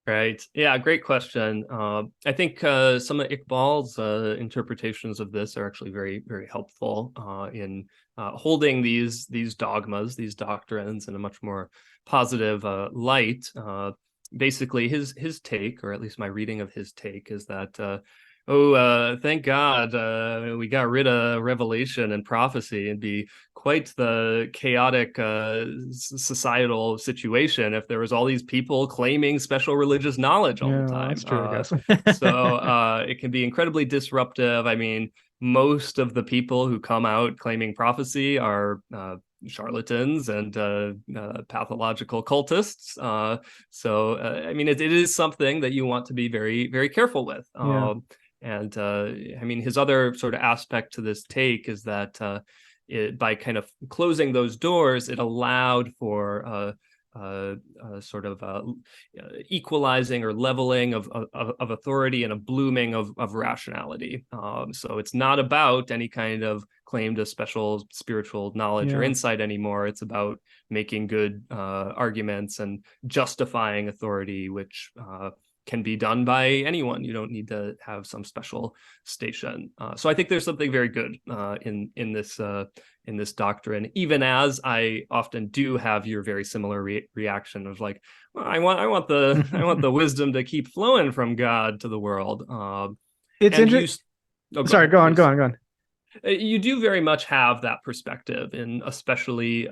Right. Yeah, great question. I think some of Iqbal's interpretations of this are actually very, very helpful in holding these dogmas, these doctrines, in a much more positive light. Basically, his take, or at least my reading of his take, is that thank God we got rid of revelation and prophecy. It'd be quite the chaotic societal situation if there was all these people claiming special religious knowledge all the Yeah, time. that's true, I guess. So it can be incredibly disruptive. I mean, most of the people who come out claiming prophecy are charlatans and pathological cultists. I mean, it is something that you want to be very, very careful with. Yeah. And I mean, his other sort of aspect to this take is that by kind of closing those doors, it allowed for sort of equalizing or leveling of authority and a blooming of rationality. So it's not about any kind of claim to special spiritual knowledge or insight anymore. It's about making good arguments and justifying authority, which can be done by anyone. You don't need to have some special station. So I think there's something very good in this doctrine, even as I often do have your very similar reaction of like, well, I want the wisdom to keep flowing from God to the world. It's interesting. Sorry, go on. You do very much have that perspective, in especially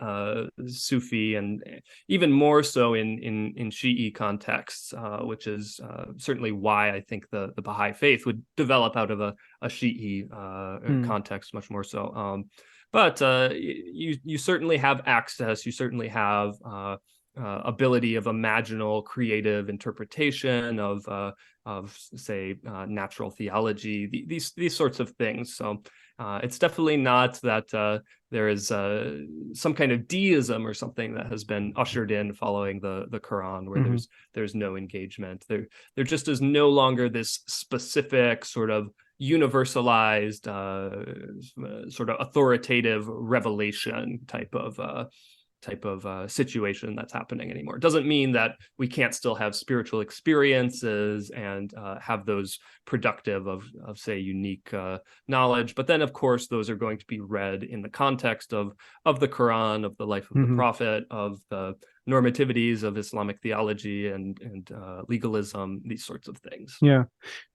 Sufi, and even more so in Shi'i contexts, which is certainly why I think the Baha'i faith would develop out of a Shi'i context much more so. But you certainly have access. You certainly have ability of imaginal, creative interpretation of say natural theology. These sorts of things. So. It's definitely not that there is some kind of deism or something that has been ushered in following the Quran, where there's no engagement. There just is no longer this specific sort of universalized sort of authoritative revelation type of situation that's happening anymore. It doesn't mean that we can't still have spiritual experiences and have those productive of say unique knowledge, but then of course those are going to be read in the context of the Quran, of the life of the Prophet, of the normativities of Islamic theology and legalism, these sorts of things. Yeah,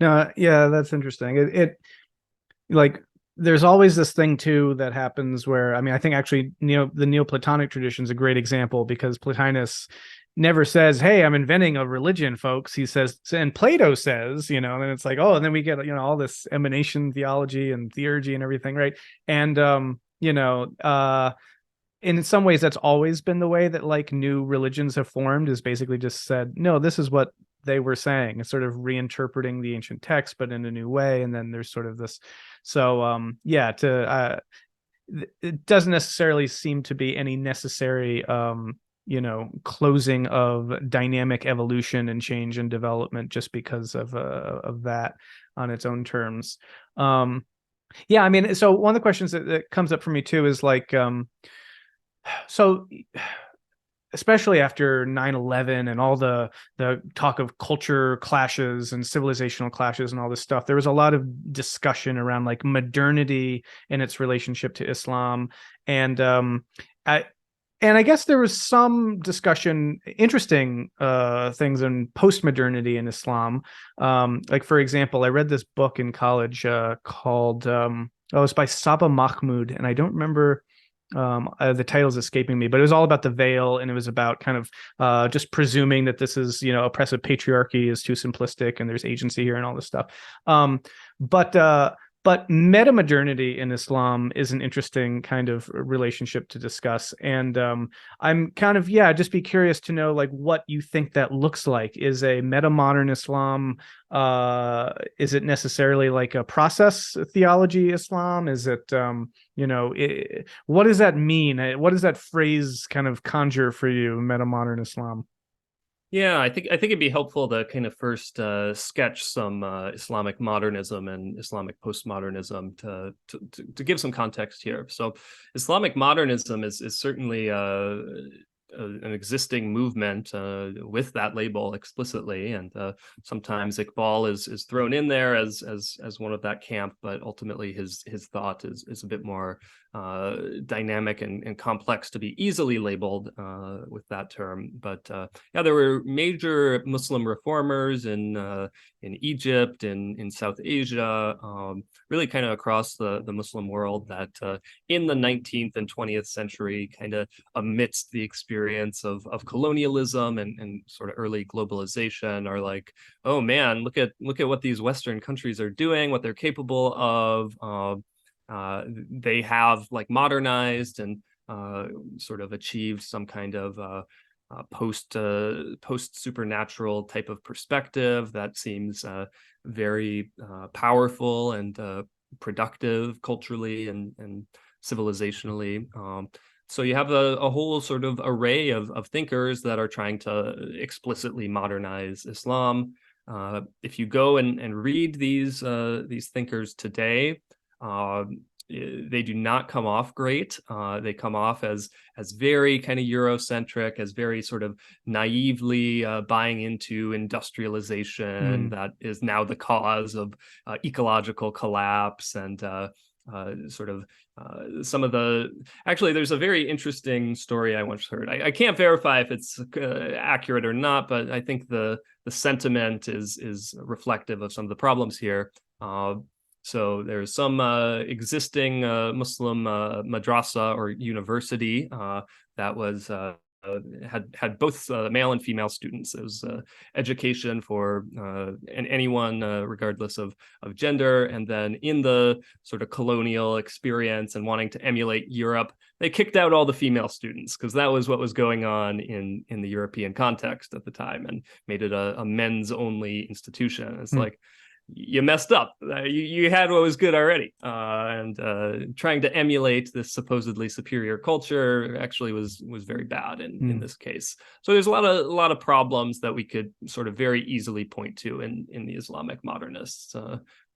no, yeah, that's interesting. It like there's always this thing too that happens where, I mean, I think actually the Neoplatonic tradition is a great example, because Plotinus never says, hey, I'm inventing a religion, folks. He says, and Plato says, and it's like, oh, and then we get all this emanation theology and theurgy and everything, right? And in some ways that's always been the way that like new religions have formed, is basically just said, no, this is what they were saying. It's sort of reinterpreting the ancient text but in a new way. And then there's sort of this, so it doesn't necessarily seem to be any necessary closing of dynamic evolution and change and development just because of that on its own terms. I mean, so one of the questions that comes up for me too is like, so especially after 9/11 and all the talk of culture clashes and civilizational clashes and all this stuff, there was a lot of discussion around like modernity and its relationship to Islam. And I guess there was some discussion, interesting things in postmodernity in Islam. Like, for example, I read this book in college called, it's by Saba Mahmoud, and I don't remember the title's escaping me, but it was all about the veil, and it was about kind of just presuming that this is, oppressive patriarchy is too simplistic and there's agency here and all this stuff. But But metamodernity in Islam is an interesting kind of relationship to discuss. And I'm kind of, yeah, just be curious to know like what you think that looks like. Is a metamodern Islam, is it necessarily like a process theology Islam? Is it, what does that mean? What does that phrase kind of conjure for you, metamodern Islam? Yeah, I think it'd be helpful to kind of first sketch some Islamic modernism and Islamic postmodernism to give some context here. So, Islamic modernism is certainly an existing movement with that label explicitly, and sometimes Iqbal is thrown in there as one of that camp, but ultimately his thought is a bit more dynamic and complex to be easily labeled with that term. But yeah, there were major Muslim reformers in Egypt, in South Asia, really kind of across the Muslim world that in the 19th and 20th century, kind of amidst the experience of colonialism and sort of early globalization, are like, oh man, look at what these Western countries are doing, what they're capable of. They have like modernized and sort of achieved some kind of post supernatural type of perspective that seems very powerful and productive culturally and civilizationally. So you have a whole sort of array of thinkers that are trying to explicitly modernize Islam. If you go and read these thinkers today, they do not come off great. They come off as very kind of Eurocentric, as very sort of naively buying into industrialization that is now the cause of ecological collapse and sort of some of the. Actually, there's a very interesting story I once heard. I can't verify if it's accurate or not, but I think the sentiment is reflective of some of the problems here. So there's some existing Muslim madrasa or university that was had both male and female students. It was education for anyone, regardless of gender. And then in the sort of colonial experience and wanting to emulate Europe, they kicked out all the female students because that was what was going on in the European context at the time, and made it a men's only institution. It's like, you messed up. You had what was good already, and trying to emulate this supposedly superior culture actually was very bad in this case. So there's a lot of problems that we could sort of very easily point to in the Islamic modernists.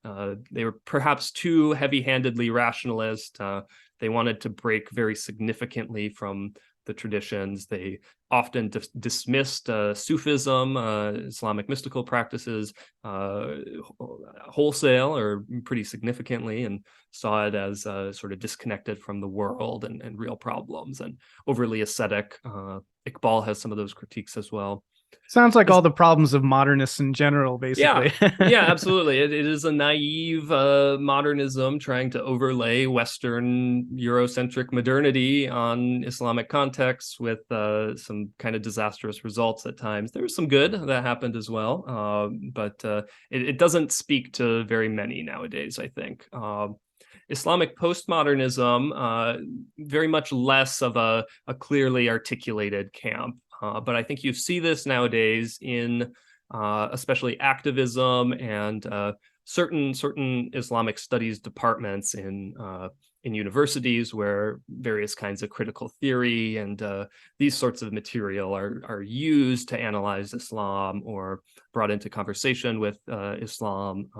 They were perhaps too heavy-handedly rationalist. They wanted to break very significantly from the traditions. They often dismissed Sufism, Islamic mystical practices, wholesale or pretty significantly, and saw it as sort of disconnected from the world and real problems, and overly ascetic. Iqbal has some of those critiques as well. Sounds like all the problems of modernists in general, basically. Yeah, absolutely. It is a naive modernism trying to overlay Western Eurocentric modernity on Islamic contexts with some kind of disastrous results at times. There was some good that happened as well, but it doesn't speak to very many nowadays, I think. Islamic postmodernism, very much less of a clearly articulated camp. But I think you see this nowadays in especially activism and certain Islamic studies departments in universities, where various kinds of critical theory and these sorts of material are used to analyze Islam or brought into conversation with Islam.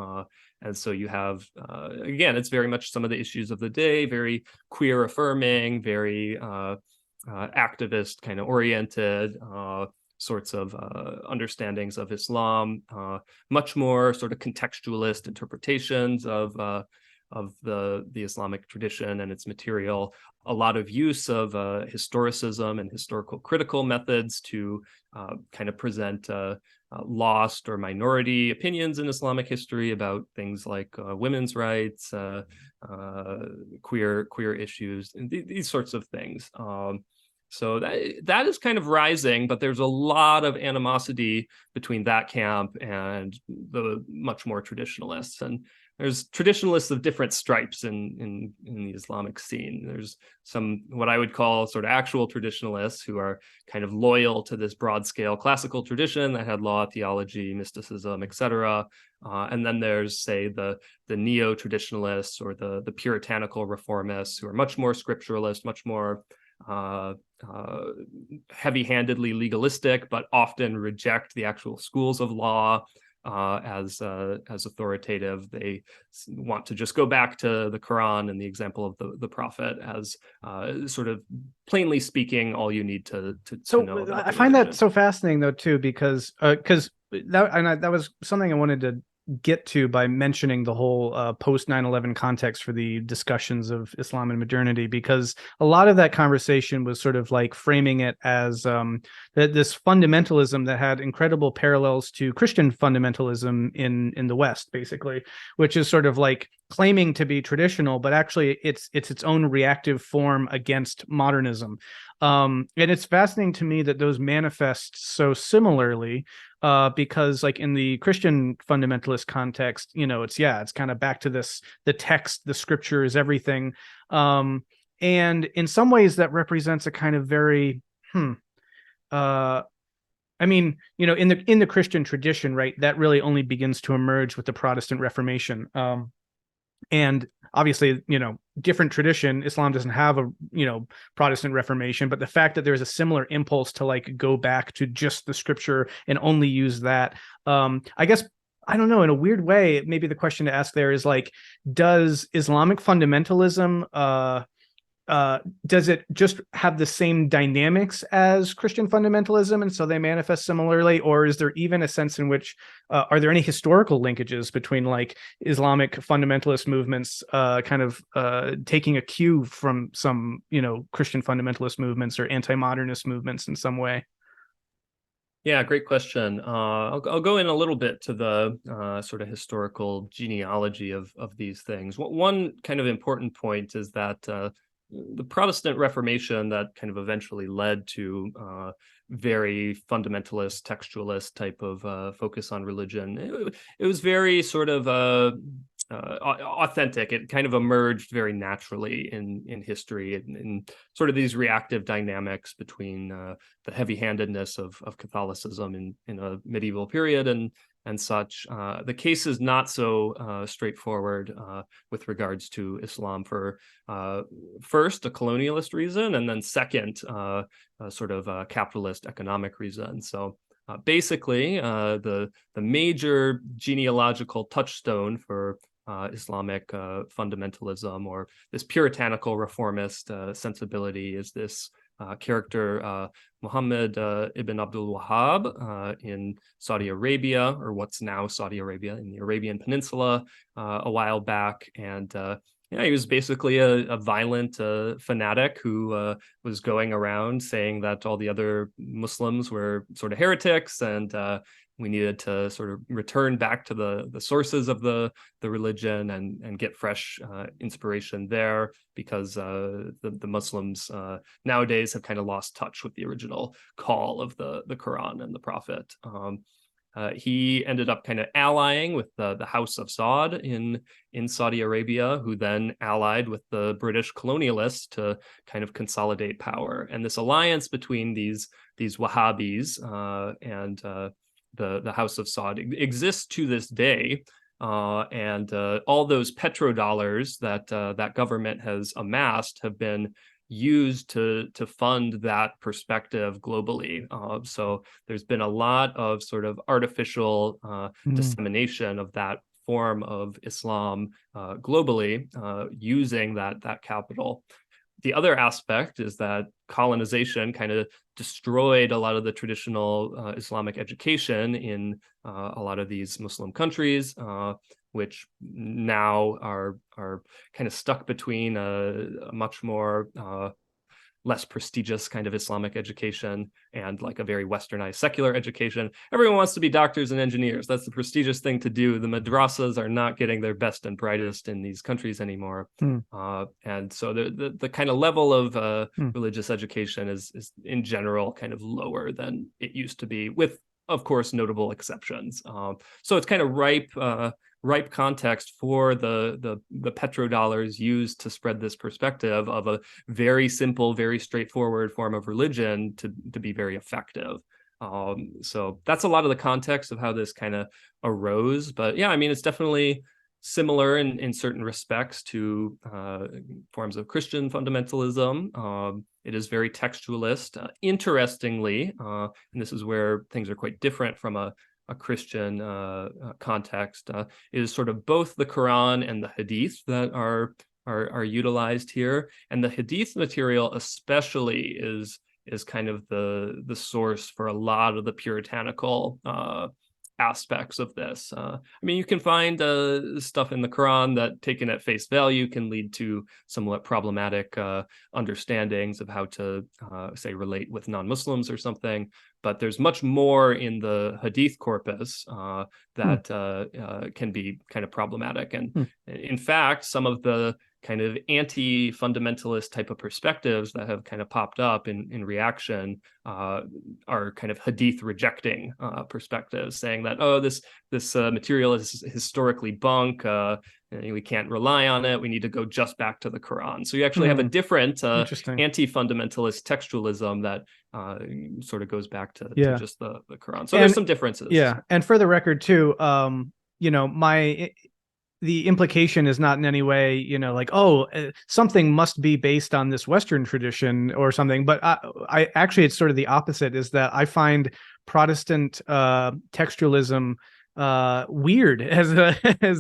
And so you have, again, it's very much some of the issues of the day, very queer affirming, very activist kind of oriented sorts of understandings of Islam, much more sort of contextualist interpretations of the Islamic tradition and its material, a lot of use of historicism and historical critical methods to kind of present lost or minority opinions in Islamic history about things like women's rights, queer issues, and these sorts of things. So that is kind of rising, but there's a lot of animosity between that camp and the much more traditionalists. And there's traditionalists of different stripes in the Islamic scene. There's some what I would call sort of actual traditionalists who are kind of loyal to this broad scale classical tradition that had law, theology, mysticism, etc. And then there's, say, the neo-traditionalists or the puritanical reformists who are much more scripturalist, much more heavy-handedly legalistic, but often reject the actual schools of law as authoritative. They want to just go back to the Quran and the example of the Prophet as sort of plainly speaking all you need to know about I the find religion. that so fascinating though too, because that was something I wanted to get to by mentioning the whole post 9/11 context for the discussions of Islam and modernity, because a lot of that conversation was sort of like framing it as this fundamentalism that had incredible parallels to Christian fundamentalism in the West, basically, which is sort of like claiming to be traditional, but actually it's its own reactive form against modernism. And it's fascinating to me that those manifest so similarly, because like in the Christian fundamentalist context, it's kind of back to this, the text, the scripture is everything. And in some ways that represents a kind of very, I mean, in the Christian tradition, right, that really only begins to emerge with the Protestant Reformation. And obviously, different tradition. Islam doesn't have a, Protestant Reformation, but the fact that there's a similar impulse to like go back to just the scripture and only use that, I guess, I don't know, in a weird way, maybe the question to ask there is like, does Islamic fundamentalism, does it just have the same dynamics as Christian fundamentalism, and so they manifest similarly? Or is there even a sense in which, are there any historical linkages between like Islamic fundamentalist movements taking a cue from some, Christian fundamentalist movements or anti-modernist movements in some way? Yeah, great question. I'll go in a little bit to the sort of historical genealogy of these things. One kind of important point is that the Protestant Reformation that kind of eventually led to very fundamentalist, textualist type of focus on religion, it was very sort of authentic. It kind of emerged very naturally in history, in sort of these reactive dynamics between the heavy-handedness of Catholicism in a medieval period and such. The case is not so straightforward with regards to Islam for first a colonialist reason, and then second sort of a capitalist economic reason. So basically, the major genealogical touchstone for Islamic fundamentalism or this puritanical reformist sensibility is this character Muhammad ibn Abdul Wahhab in Saudi Arabia, or what's now Saudi Arabia, in the Arabian Peninsula a while back. And he was basically a violent fanatic who was going around saying that all the other Muslims were sort of heretics, and we needed to sort of return back to the sources of the religion and get fresh inspiration there, because the Muslims nowadays have kind of lost touch with the original call of the Quran and the Prophet. He ended up kind of allying with the House of Saud in Saudi Arabia, who then allied with the British colonialists to kind of consolidate power. And this alliance between these Wahhabis and the House of Saud exists to this day. And all those petrodollars that that government has amassed have been used to fund that perspective globally. So there's been a lot of sort of artificial dissemination of that form of Islam globally using that capital. The other aspect is that colonization kind of destroyed a lot of the traditional Islamic education in a lot of these Muslim countries, which now are kind of stuck between a much more less prestigious kind of Islamic education and like a very westernized secular education. Everyone wants to be doctors and engineers. That's the prestigious thing to do. The madrasas are not getting their best and brightest in these countries anymore. And so the kind of level of religious education is in general kind of lower than it used to be, with of course, notable exceptions. So it's kind of ripe context for the petrodollars used to spread this perspective of a very simple, very straightforward form of religion to be very effective. So that's a lot of the context of how this kind of arose. But yeah, I mean, it's definitely similar in certain respects to forms of Christian fundamentalism. It is very textualist. Interestingly, and this is where things are quite different from a Christian context, is sort of both the Quran and the Hadith that are utilized here. And the Hadith material especially is kind of the source for a lot of the puritanical aspects of this. I mean, you can find stuff in the Quran that, taken at face value, can lead to somewhat problematic understandings of how to, say, relate with non-Muslims or something. But there's much more in the Hadith corpus that can be kind of problematic. And in fact, some of the kind of anti-fundamentalist type of perspectives that have kind of popped up in reaction are kind of Hadith rejecting perspectives, saying that, oh, this material is historically bunk, we can't rely on it, we need to go just back to the Quran. So you actually have a different anti-fundamentalist textualism that sort of goes back to just the Quran. So there's some differences. Yeah, and for the record too, the implication is not in any way, like, oh, something must be based on this Western tradition or something. But I actually, it's sort of the opposite, is that I find Protestant textualism weird. As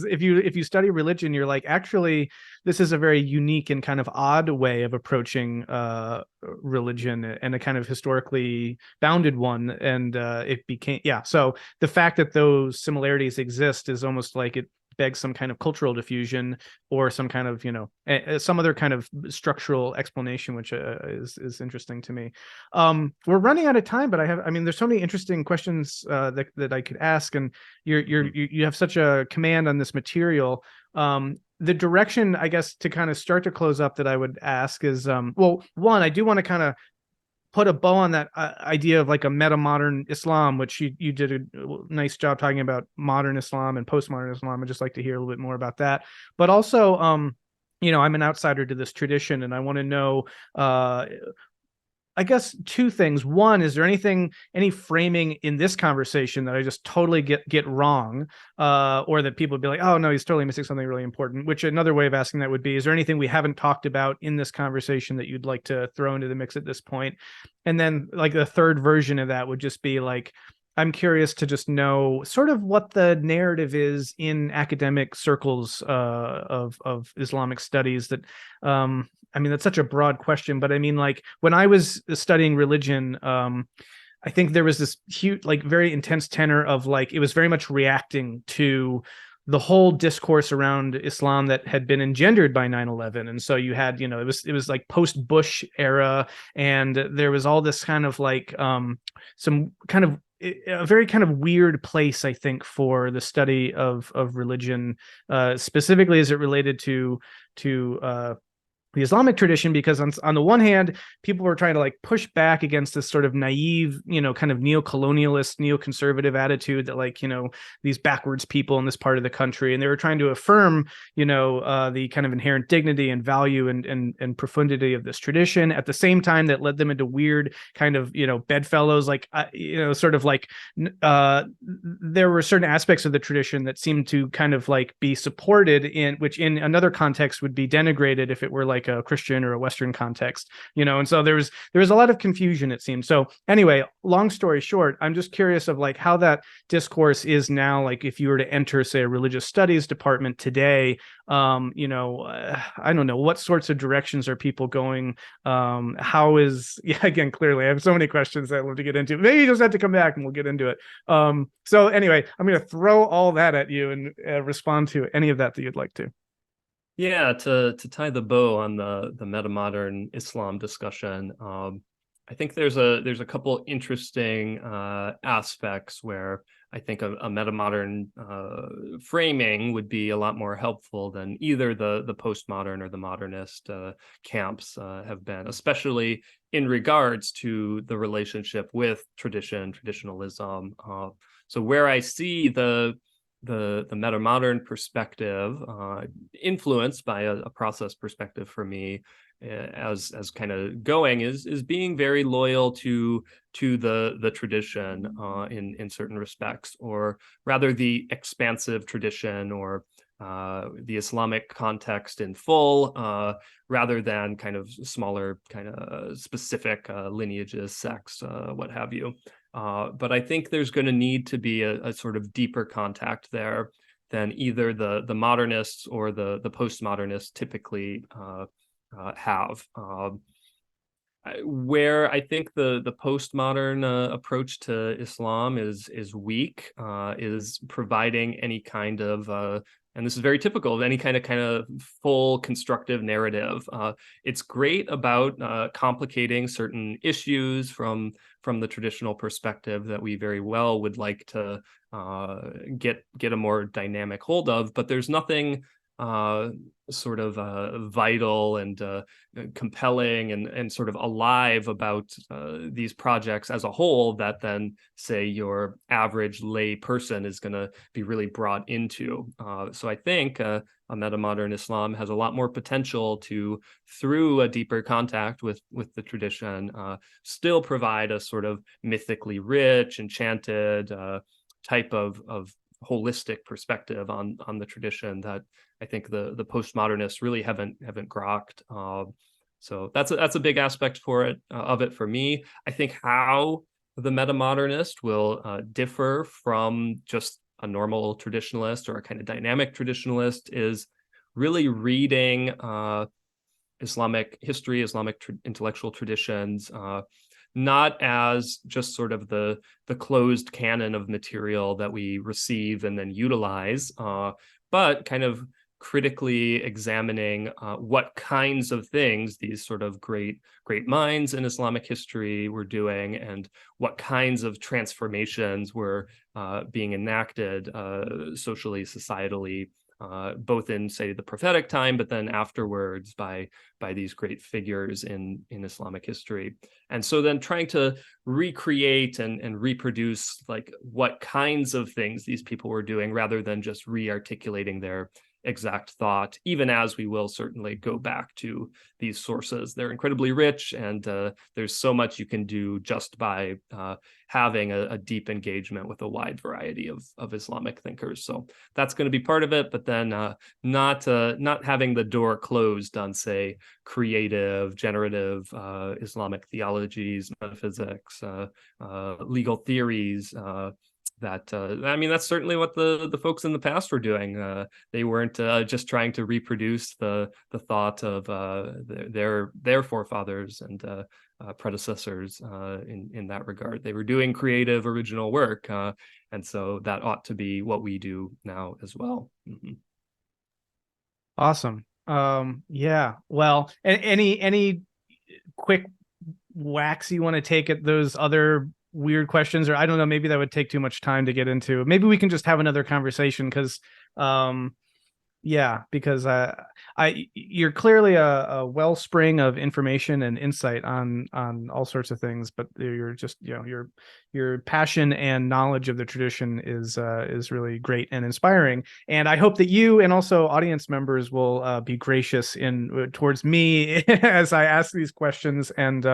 if you study religion, you're like, actually, this is a very unique and kind of odd way of approaching religion, and a kind of historically bounded one. And it became, so the fact that those similarities exist is almost like it begs some kind of cultural diffusion or some kind of, some other kind of structural explanation, which is interesting to me. We're running out of time, but there's so many interesting questions that I could ask, and you have such a command on this material. The direction, I guess, to kind of start to close up that I would ask is, well, one, I do want to kind of put a bow on that idea of like a metamodern Islam, which you did a nice job talking about modern Islam and postmodern Islam. I'd just like to hear a little bit more about that. But also, I'm an outsider to this tradition, and I want to know, I guess, two things. One, is there any framing in this conversation that I just totally get wrong, or that people would be like, oh no, he's totally missing something really important? Which, another way of asking that would be, is there anything we haven't talked about in this conversation that you'd like to throw into the mix at this point? And then, like, the third version of that would just be like, I'm curious to just know sort of what the narrative is in academic circles of Islamic studies. That that's such a broad question, but I mean, like, when I was studying religion, I think there was this huge, like, very intense tenor of, like, it was very much reacting to the whole discourse around Islam that had been engendered by 9/11. And so you had, it was like post-Bush era, and there was all this kind of like some kind of a very kind of weird place, I think, for the study of religion, specifically as it related to the Islamic tradition, because on the one hand, people were trying to like push back against this sort of naive, kind of neo-colonialist, neoconservative attitude that, like, these backwards people in this part of the country, and they were trying to affirm, the kind of inherent dignity and value and profundity of this tradition. At the same time, that led them into weird kind of, bedfellows, like, sort of like, there were certain aspects of the tradition that seemed to kind of like be supported which in another context would be denigrated if it were like a Christian or a Western context, and so there was a lot of confusion, it seemed. So anyway, long story short, I'm just curious of like how that discourse is now, like, if you were to enter, say, a religious studies department today, I don't know, what sorts of directions are people going? How is, again, clearly I have so many questions that I'd love to get into. Maybe you just have to come back and we'll get into it. So anyway, I'm going to throw all that at you and respond to any of that you'd like to. Yeah, to tie the bow on the metamodern Islam discussion, I think there's a couple interesting aspects where I think a metamodern framing would be a lot more helpful than either the postmodern or the modernist camps have been, especially in regards to the relationship with traditionalism. So where I see the metamodern perspective influenced by a process perspective for me, as kind of going, is being very loyal to the tradition in certain respects, or rather the expansive tradition, or the Islamic context in full, rather than kind of smaller, kind of specific lineages, sects, what have you. But I think there's going to need to be a sort of deeper contact there than either the modernists or the postmodernists typically have. Where I think the postmodern approach to Islam is weak, is providing any kind of and this is very typical of any kind of full constructive narrative. It's great about complicating certain issues from the traditional perspective that we very well would like to get a more dynamic hold of, but there's nothing sort of vital and compelling and sort of alive about these projects as a whole that then, say, your average lay person is going to be really brought into. So I think a metamodern Islam has a lot more potential to, through a deeper contact with the tradition, still provide a sort of mythically rich, enchanted type of holistic perspective on the tradition that I think the postmodernists really haven't grokked. So that's a big aspect of it for me. I think how the metamodernist will differ from just a normal traditionalist or a kind of dynamic traditionalist is really reading Islamic history, Islamic intellectual traditions, not as just sort of the closed canon of material that we receive and then utilize, but kind of critically examining what kinds of things these sort of great minds in Islamic history were doing, and what kinds of transformations were being enacted socially, societally, both in, say, the prophetic time, but then afterwards by these great figures in Islamic history. And so then trying to recreate and reproduce like what kinds of things these people were doing, rather than just re-articulating their exact thought, even as we will certainly go back to these sources. They're incredibly rich, and there's so much you can do just by having a deep engagement with a wide variety of Islamic thinkers. So that's going to be part of it, but then not having the door closed on, say, creative, generative Islamic theologies, metaphysics, legal theories, that I mean, that's certainly what the folks in the past were doing. They weren't just trying to reproduce the thought of their forefathers and predecessors in that regard. They were doing creative, original work, and so that ought to be what we do now as well. Mm-hmm. Awesome. Yeah. Well, any quick whacks you want to take at those other weird questions, or I don't know, maybe that would take too much time to get into. Maybe we can just have another conversation, because because you're clearly a wellspring of information and insight on all sorts of things, but you're just, your passion and knowledge of the tradition is really great and inspiring. And I hope that you and also audience members will be gracious towards me as I ask these questions. And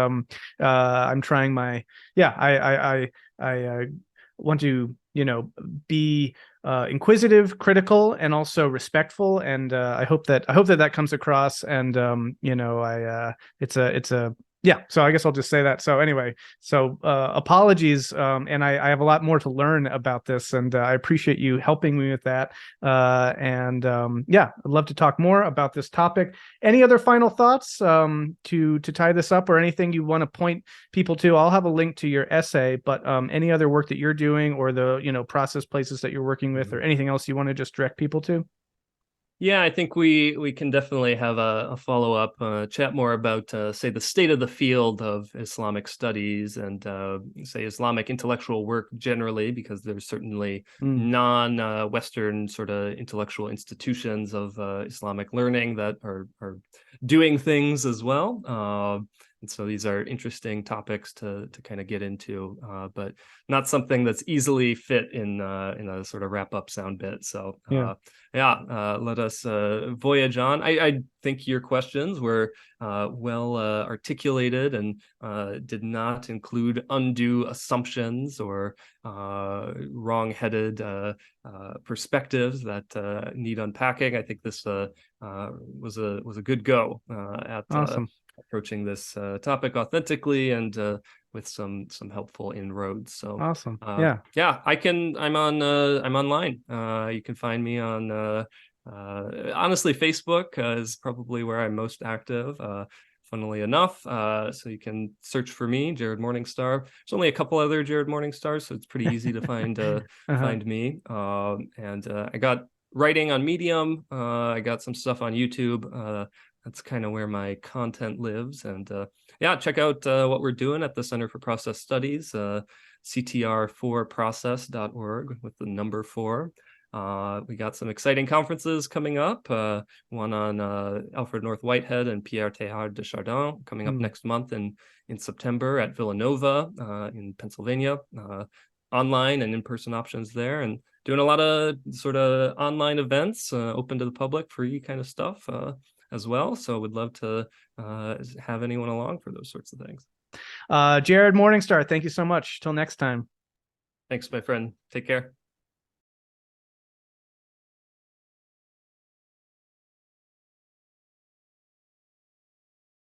I'm trying my I want to be inquisitive, critical, and also respectful, and I hope that comes across. And so I guess I'll just say that. So anyway, apologies, and I have a lot more to learn about this, and I appreciate you helping me with that. I'd love to talk more about this topic. Any other final thoughts to tie this up, or anything you want to point people to? I'll have a link to your essay, but any other work that you're doing, or the process places that you're working with, or anything else you want to just direct people to? Yeah, I think we can definitely have a follow-up chat more about, say, the state of the field of Islamic studies and, say, Islamic intellectual work generally, because there's certainly non-Western sort of intellectual institutions of Islamic learning that are doing things as well. And so these are interesting topics to kind of get into, but not something that's easily fit in a sort of wrap up sound bit. So let us voyage on. I think your questions were well articulated and did not include undue assumptions or wrong-headed perspectives that need unpacking. I think this was a good go at Awesome. approaching this topic authentically and with some helpful inroads. So awesome. I'm online. You can find me on honestly, Facebook is probably where I'm most active. Funnily enough, so you can search for me, Jared Morningstar. There's only a couple other Jared Morningstars, so it's pretty easy to find find me. And I got writing on Medium. I got some stuff on YouTube. That's kind of where my content lives. And check out what we're doing at the Center for Process Studies, ctr4process.org with the number 4. We got some exciting conferences coming up. One on Alfred North Whitehead and Pierre Teilhard de Chardin coming up next month in September at Villanova in Pennsylvania. Online and in-person options there, and doing a lot of sort of online events, open to the public, free kind of stuff as well. So would love to have anyone along for those sorts of things. Jared Morningstar, thank you so much. Till next time. Thanks, my friend. Take care.